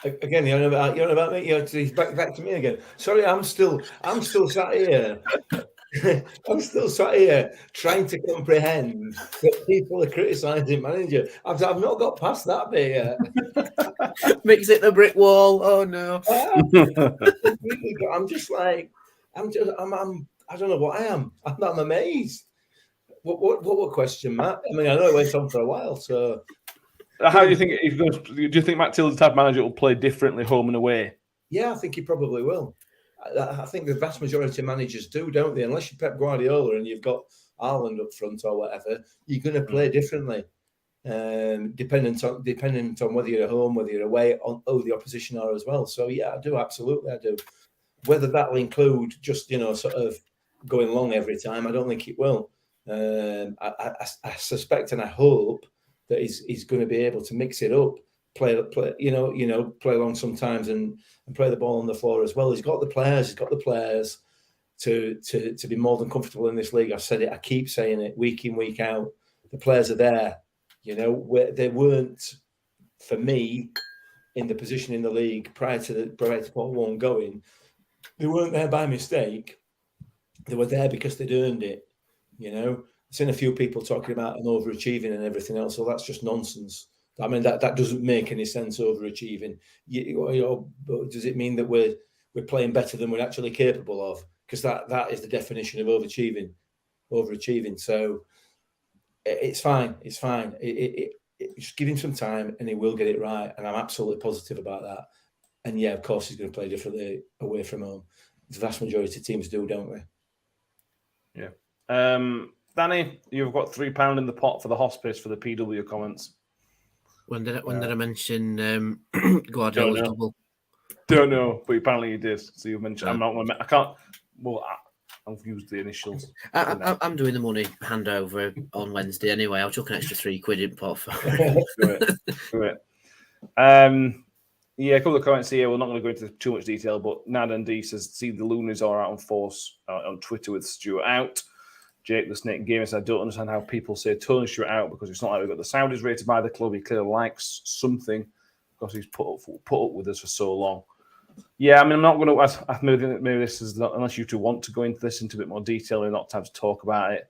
Again, you're on about me. He's back to me again. Sorry, I'm still sat here. I'm still sat here trying to comprehend that people are criticising manager. I've not got past that bit yet. Makes it the brick wall. Oh no! I'm just like I don't know what I am. I'm amazed. What question, Matt? I mean, I know it went on for a while. So, how do you think? Do you think Matt Taylor's type of manager will play differently home and away? Yeah, I think he probably will. I think the vast majority of managers do, don't they? Unless you're Pep Guardiola and you've got Ireland up front or whatever, you're going to play differently, dependent on whether you're at home, whether you're away, on who the opposition are as well. So yeah, I do, absolutely, I do. Whether that'll include just sort of going long every time, I don't think it will. I suspect and I hope that he's going to be able to mix it up, play along sometimes and play the ball on the floor as well. He's got the players to be more than comfortable in this league. I've said it, I keep saying it, week in, week out. The players are there. They weren't, for me, in the position in the league prior to Port 1 going. They weren't there by mistake. They were there because they'd earned it. I've seen a few people talking about an overachieving and everything else. So that's just nonsense. I mean, that doesn't make any sense, overachieving. Does it mean that we're playing better than we're actually capable of? Because that is the definition of overachieving. So it's fine. It's fine. Just give him some time and he will get it right. And I'm absolutely positive about that. And yeah, of course, he's going to play differently away from home. The vast majority of teams do, don't they? Yeah. Danny, you've got £3 in the pot for the hospice for the PW comments. When did I mention Guardiola's double? Don't know, but apparently you did. So you mentioned. I'm not going to. I can't. Well, I've used the initials. I'm doing the money handover on Wednesday anyway. I'll chuck an extra £3 in pot for it. Yeah, a couple of comments here. We're not going to go into too much detail, but Nad and D says, see the Loonies are out on force on Twitter with Stuart out. Jake the Snake Gamer says, I don't understand how people say Tony Stuart out because it's not like we've got the Saudis rated by the club. He clearly likes something because he's put up with us for so long. Yeah, I mean, I'm not going to. Maybe this is not, unless you two want to go into this into a bit more detail. We're not time to talk about it.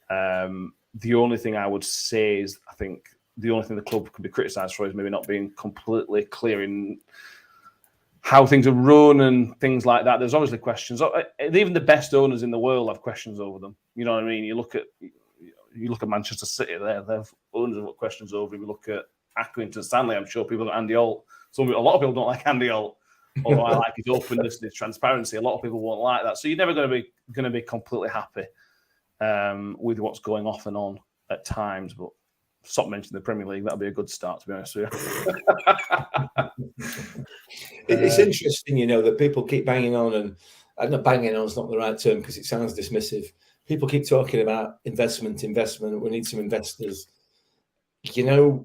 The only thing I would say is, I think the only thing the club can be criticised for is maybe not being completely clear in how things are run and things like that. There's obviously questions. Even the best owners in the world have questions over them. You know what I mean? You look at Manchester City. They've owners have got questions over. If you look at Accrington Stanley, I'm sure people got Andy Holt. A lot of people don't like Andy Holt. Although I like his openness and his transparency, a lot of people won't like that. So you're never going to be completely happy with what's going off and on at times. But stop mentioning the Premier League. That'll be a good start, to be honest with you. It's interesting, that people keep banging on, and not banging on is not the right term because it sounds dismissive. People keep talking about investment. We need some investors. The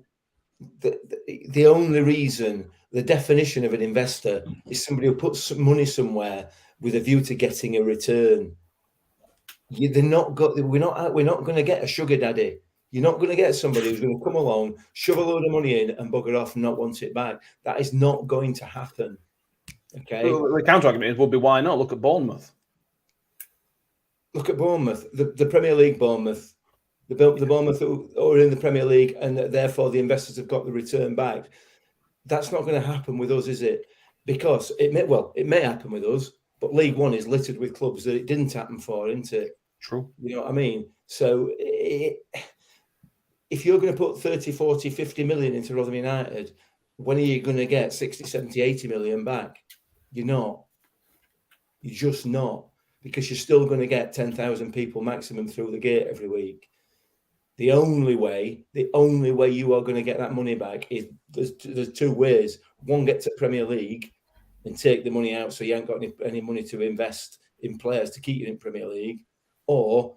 only reason. The definition of an investor is somebody who puts some money somewhere with a view to getting a return. We're not going to get a sugar daddy. You're not going to get somebody who's going to come along, shove a load of money in, and bugger off and not want it back. That is not going to happen. Okay. Well, the counter argument would be, why not? Look at Bournemouth. The Premier League Bournemouth. The Bournemouth who are in the Premier League, and therefore the investors have got the return back. That's not going to happen with us, is it? Because it may happen with us, but League One is littered with clubs that it didn't happen for, isn't it? True. You know what I mean? So if you're going to put 30, 40, 50 million into Rotherham United, when are you going to get 60, 70, 80 million back? You're not. You're just not. Because you're still going to get 10,000 people maximum through the gate every week. The only way you are going to get that money back is there's two ways. One, get to Premier League and take the money out so you ain't got any money to invest in players to keep you in Premier League, or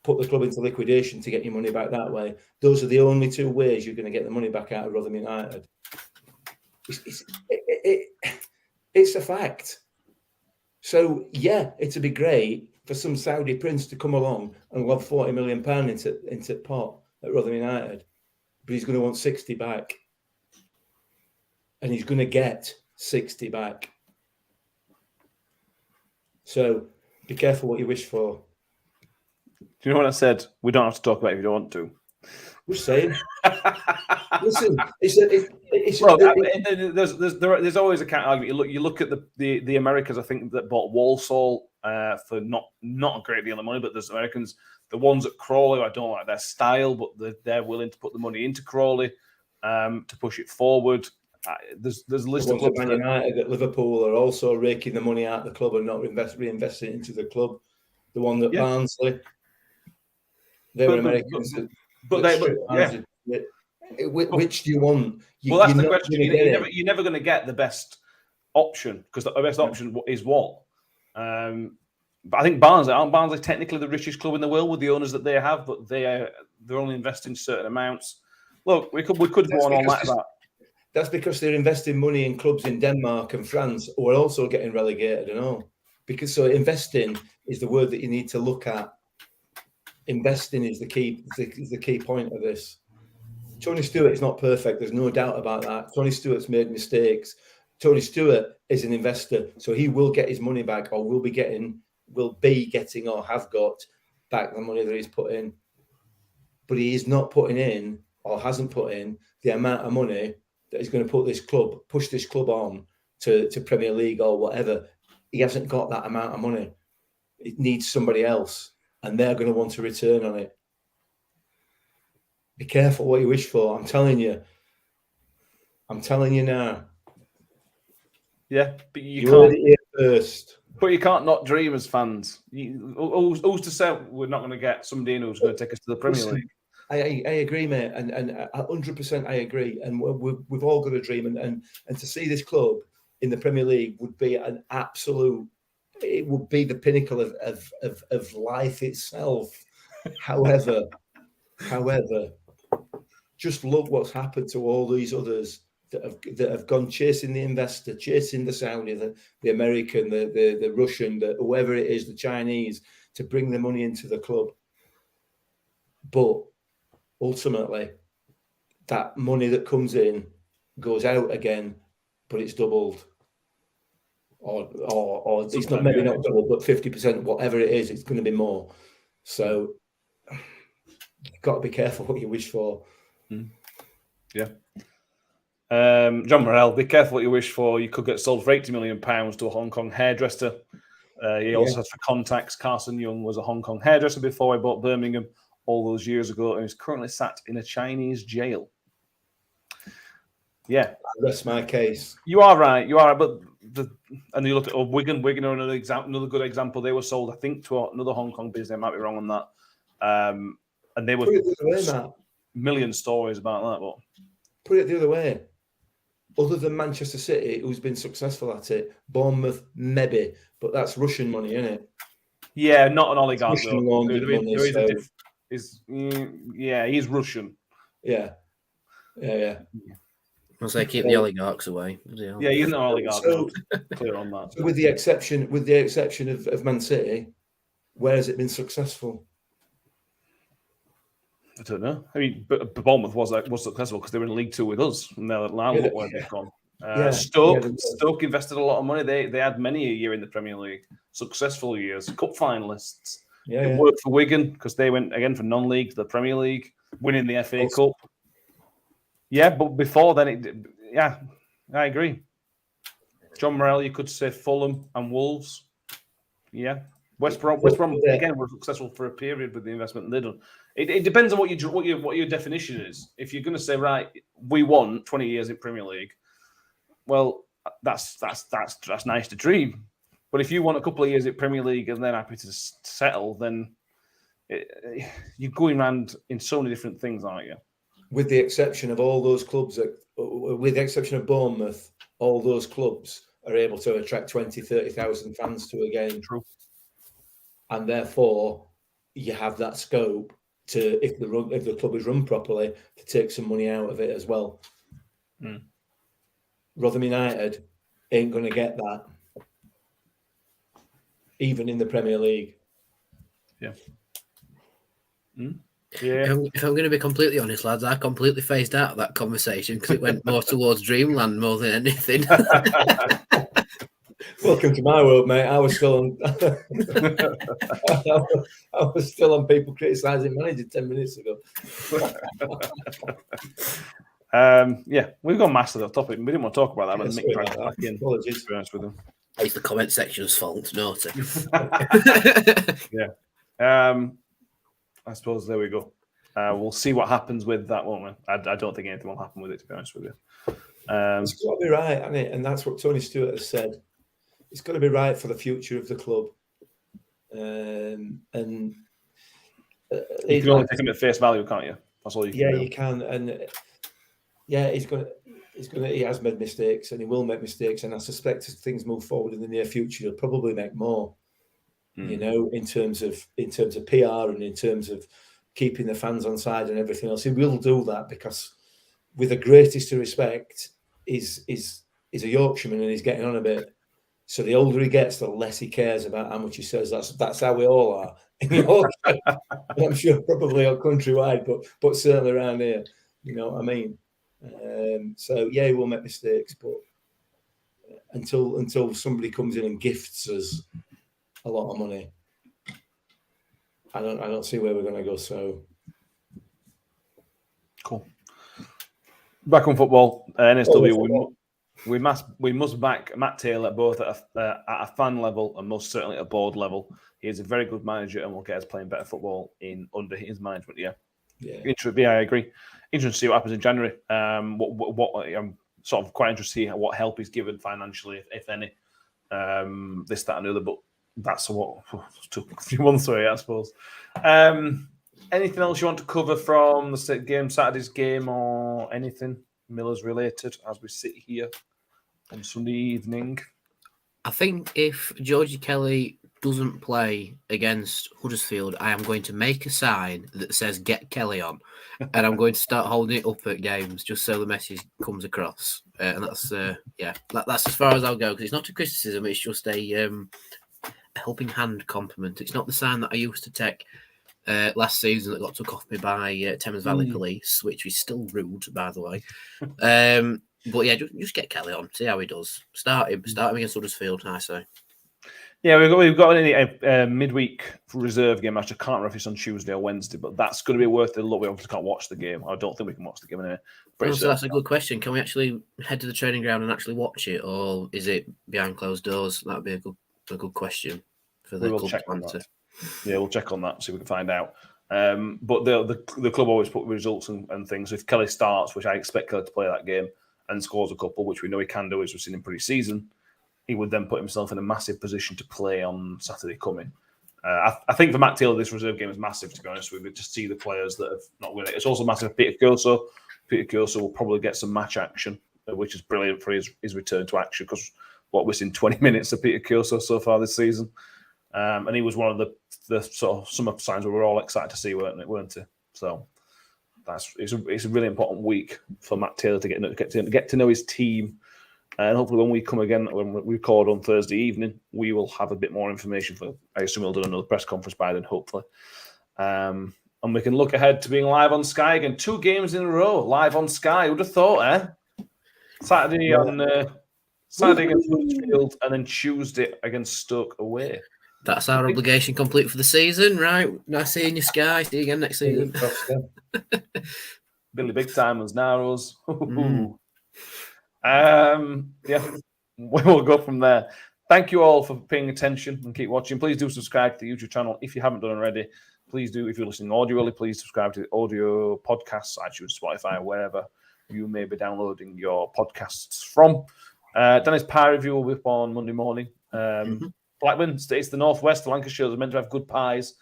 put the club into liquidation to get your money back that way. Those are the only two ways you're going to get the money back out of Rotherham United. It's a fact. So, yeah, it'd be great for some Saudi prince to come along and lob £40 million into pot at Rotherham United, but he's going to want 60 back, and he's going to get 60 back. So be careful what you wish for. Do you know what I said? We don't have to talk about it if you don't want to. Just saying. Listen, there's always a counter argument. You look at the Americans. I think that bought Walsall for not a great deal of money, but there's Americans. The ones at Crawley, I don't like their style, but they're willing to put the money into Crawley to push it forward. There's a list of clubs. Man United at Liverpool are also raking the money out of the club and not reinvesting it into the club. The one that Barnsley, they were Americans. Which do you want? That's the question. You're never going to get the best option, because the best option is what? But I think Barnsley technically the richest club in the world with the owners that they have, but they're only investing certain amounts. Look, we could go on all night about. That's because they're investing money in clubs in Denmark and France who are also getting relegated and all. Because so investing is the word that you need to look at. Investing is the key point of this. Tony Stewart is not perfect. There's no doubt about that. Tony Stewart's made mistakes. Tony Stewart is an investor, so he will get his money back, or will be getting, or have got back the money that he's put in. But he is not putting in, or hasn't put in, the amount of money that is going to push this club on to Premier League or whatever. He hasn't got that amount of money. It needs somebody else, and they're going to want a return on it. Be careful what you wish for. I'm telling you now. Yeah, but you heard can't. it here first. But you can't not dream as fans. Who's to say we're not going to get somebody in who's going to take us to the Premier League? I agree, mate, and 100% I agree. And we've all got a dream, and to see this club in the Premier League would be an absolute. It would be the pinnacle of life itself. However, just look what's happened to all these others that have gone chasing the investor, chasing the Saudi, the American, the Russian, whoever it is, the Chinese, to bring the money into the club. But ultimately, that money that comes in goes out again, but it's doubled. Or it's not maybe not double, but 50%, whatever it is, it's going to be more. So you've got to be careful what you wish for. Yeah. John Morrell, be careful what you wish for. You could get sold for £80 million to a Hong Kong hairdresser. He also has for contacts. Carson Young was a Hong Kong hairdresser before he bought Birmingham all those years ago, and is currently sat in a Chinese jail. Yeah. That's my case. You are right. But and you look at Wigan. Wigan are another good example. They were sold, I think, to another Hong Kong business. I might be wrong on that. And they were million stories about that. But put it the other way. Other than Manchester City, who's been successful at it, Bournemouth maybe, but that's Russian money, isn't it? Yeah, not an oligarch. He's Russian. Yeah. I'll say keep the oligarchs away. Yeah, he's not oligarch. So, clear on that. So with the exception of Man City, where has it been successful? I don't know. I mean, but Bournemouth was successful because they were in League Two with us, and now look where they've gone. Stoke invested a lot of money. They had many a year in the Premier League, successful years, cup finalists. It worked for Wigan because they went again from non-league to the Premier League, winning the FA Cup. Yeah, but before then, I agree. John Morrell, you could say Fulham and Wolves. Yeah, West Brom again were successful for a period with the investment they done. It depends on what your definition is. If you're going to say, right, we won 20 years in Premier League, well, that's nice to dream. But if you want a couple of years at Premier League and then happy to settle, then you're going around in so many different things, aren't you? With the exception of all those clubs, with the exception of Bournemouth, all those clubs are able to attract 20, 30,000 fans to a game. True. And therefore, you have that scope to, if the club is run properly, to take some money out of it as well. Rotherham United ain't going to get that, even in the Premier League. Yeah. Yeah. If I'm going to be completely honest, lads, I completely phased out of that conversation because it went more towards dreamland more than anything. Welcome to my world, mate. I was still on people criticising manager 10 minutes ago. We've gone massive off topic. We didn't want to talk about that, but Mick dragged back in. Apologies. To be honest with him. It's the comment section's fault, not it? Yeah. I suppose there we go. We'll see what happens with that, won't we? I don't think anything will happen with it, to be honest with you. It's got to be right, hasn't it? And that's what Tony Stewart has said. It's got to be right for the future of the club. You can only take him at face value, can't you? That's all you can do. You can. And he has made mistakes and he will make mistakes. And I suspect as things move forward in the near future, he'll probably make more. you know, in terms of PR and in terms of keeping the fans on side and everything else. He will do that because, with the greatest of respect, is a Yorkshireman and he's getting on a bit. So the older he gets, the less he cares about how much he says. That's how we all are in Yorkshire. I'm sure probably countrywide, but certainly around here. You know what I mean? So yeah, he will make mistakes, but until somebody comes in and gifts us a lot of money, I don't see where we're going to go. So cool. Back on football, NSW. We must back Matt Taylor both at a fan level and most certainly at a board level. He is a very good manager and will get us playing better football under his management. Yeah, I agree. Interesting to see what happens in January. What I'm sort of quite interested to see what help he's given financially, if any. This, that, and the other, but that's what took a few months away, I suppose. Anything else you want to cover from the game, Saturday's game, or anything Millers related as we sit here on Sunday evening? I think if Georgie Kelly doesn't play against Huddersfield, I am going to make a sign that says "Get Kelly on," and I'm going to start holding it up at games just so the message comes across. And that's that's as far as I'll go, because it's not a criticism; it's just a helping hand compliment. It's not the sign that I used to take last season that got took off me by Thames Valley Police, which is still rude, by the way. But yeah, just get Kelly on, see how he does. Start him against Huddersfield, I say. Yeah, we've got a midweek reserve game match. I can't remember if it's on Tuesday or Wednesday, but that's going to be worth a look. We obviously can't watch the game. I don't think we can watch the game anyway. So that's a good question. Can we actually head to the training ground and actually watch it, or is it behind closed doors? That'd be a good question for the club to answer. Yeah, we'll check on that, see if we can find out. But the club always put results and things. If Kelly starts, which I expect Kelly to play that game, and scores a couple, which we know he can do, as we've seen in pre-season, he would then put himself in a massive position to play on Saturday coming. I think for Matt Taylor, this reserve game is massive, to be honest. We would just see the players that have not won it. It's also massive for Peter Curso. Peter Curso will probably get some match action, which is brilliant for his return to action, because we've seen 20 minutes of Peter Curso so far this season. And he was one of the sort of summer signs we were all excited to see, weren't it? So it's a really important week for Matt Taylor to get to know his team. And hopefully when we come again, when we record on Thursday evening, we will have a bit more information I assume we'll do another press conference by then, hopefully. And we can look ahead to being live on Sky again. 2 games in a row, live on Sky. Who'd have thought, eh? Saturday against Midfield, and then Tuesday against Stoke away. That's our obligation complete for the season, right? Nice seeing you, Sky. See you again next season. Billy Big Timers, Narrows. Yeah, we'll go from there. Thank you all for paying attention and keep watching. Please do subscribe to the YouTube channel if you haven't done already. Please do, if you're listening audio, please subscribe to the audio podcasts, iTunes, Spotify, wherever you may be downloading your podcasts from. Dennis Pie review will be up on Monday morning. Blackburn stays the northwest. The Lancashire is meant to have good pies.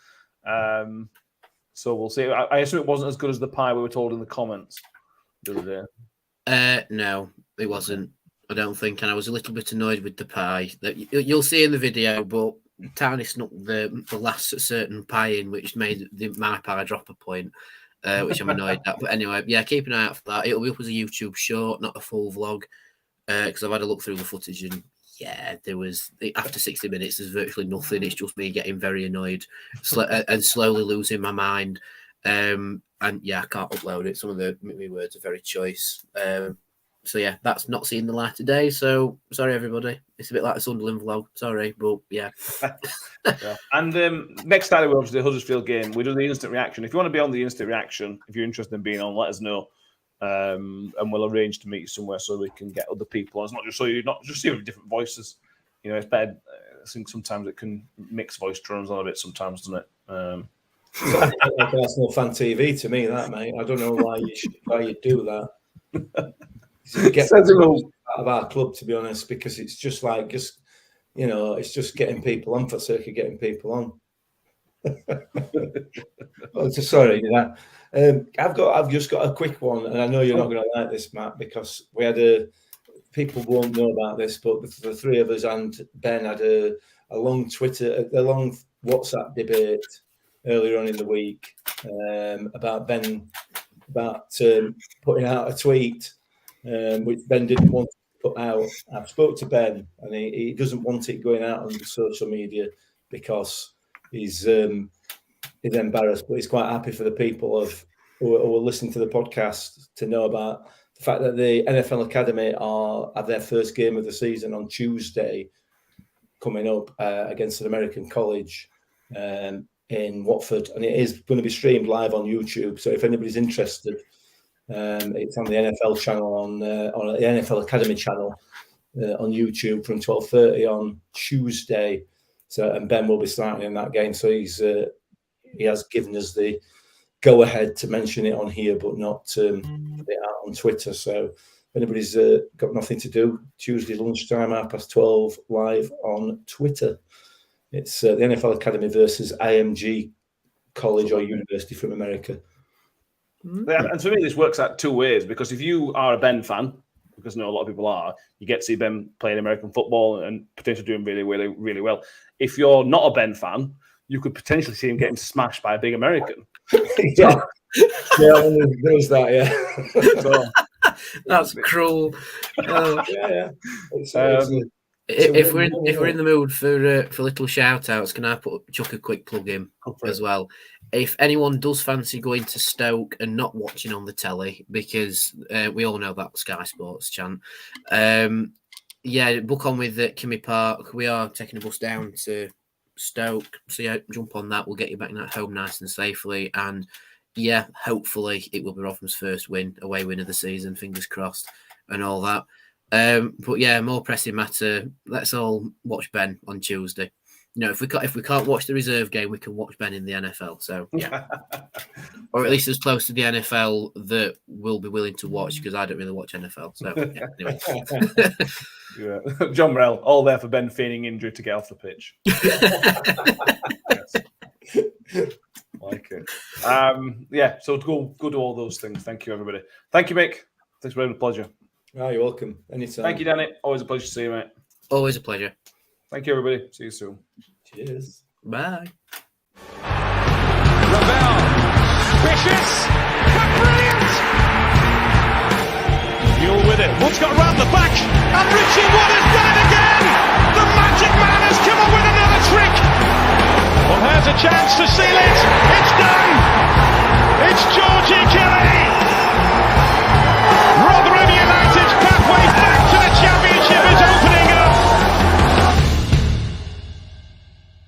So we'll see. I assume it wasn't as good as the pie we were told in the comments the other day. No, it wasn't. I don't think. And I was a little bit annoyed with the pie. That you'll see in the video, but Tiny snuck the last certain pie in, which made my pie drop a point, which I'm annoyed at. But anyway, yeah, keep an eye out for that. It'll be up as a YouTube short, not a full vlog, because I've had a look through the footage and yeah, there was after 60 minutes, there's virtually nothing. It's just me getting very annoyed and slowly losing my mind. And yeah, I can't upload it. Some of the words are very choice. So yeah, that's not seeing the light today. So sorry, everybody. It's a bit like a Sunderland vlog. Sorry, but yeah. Yeah. And next Saturday, we'll obviously the Huddersfield game. We do the instant reaction. If you want to be on the instant reaction, if you're interested in being on, let us know. And we'll arrange to meet you somewhere so we can get other people. It's not just so you're not just hearing different voices. You know, it's better. I think sometimes it can mix voice tones on a bit. Sometimes, doesn't it? Like Arsenal fan TV to me, that mate. I don't know why you do that. Get out of our club, to be honest, because it's just it's just getting people on for the sake of getting people on. Oh, sorry, I've just got a quick one, and I know you're not going to like this, Matt, because we had people won't know about this, but the three of us and Ben had a a long WhatsApp debate earlier on in the week about Ben putting out a tweet, which Ben didn't want to put out. I've spoke to Ben, and he doesn't want it going out on social media because he's embarrassed, but he's quite happy for the people who are listening to the podcast to know about the fact that the NFL Academy have their first game of the season on Tuesday coming up against an American college in Watford, and it is going to be streamed live on YouTube. So if anybody's interested, it's on the NFL channel on the NFL Academy channel on YouTube from 12:30 on Tuesday. So, and Ben will be starting in that game. So he has given us the go ahead to mention it on here, but not put it out on Twitter. So if anybody's got nothing to do, Tuesday lunchtime, 12:30 live on Twitter. It's the NFL Academy versus IMG College or University from America. Yeah, and for me, this works out two ways, because if you are a Ben fan, because I know a lot of people are, you get to see Ben playing American football and potentially doing really, really, really well. If you're not a Ben fan, you could potentially see him getting smashed by a big American. Yeah, there's that. Yeah, so, that's cruel. Yeah. If we're in the mood for little shout outs, can I chuck a quick plug in as well? If anyone does fancy going to Stoke and not watching on the telly, because we all know that Sky Sports chant, book on with Kimmy Park. We are taking a bus down to Stoke, so yeah, jump on that. We'll get you back home nice and safely, and yeah, hopefully it will be Rotherham's first away win of the season. Fingers crossed, and all that. But yeah, more pressing matter. Let's all watch Ben on Tuesday. You know, if we can't watch the reserve game, we can watch Ben in the NFL. So yeah, or at least as close to the NFL that we'll be willing to watch, because I don't really watch NFL. So yeah, anyway. Yeah. John Morell, all there for Ben feigning injury to get off the pitch. Yes. Like it. Yeah. So go do all those things. Thank you, everybody. Thank you, Mick. It's been a pleasure. Oh, you're welcome. Anytime. Thank you, Danny. Always a pleasure to see you, mate. Always a pleasure. Thank you, everybody. See you soon. Cheers. Bye. Ravel. Vicious. Brilliant. Mule with it. Wood's got round the back. And Richie Wood has done it again. The magic man has come up with another trick. Well, here's a chance to seal it.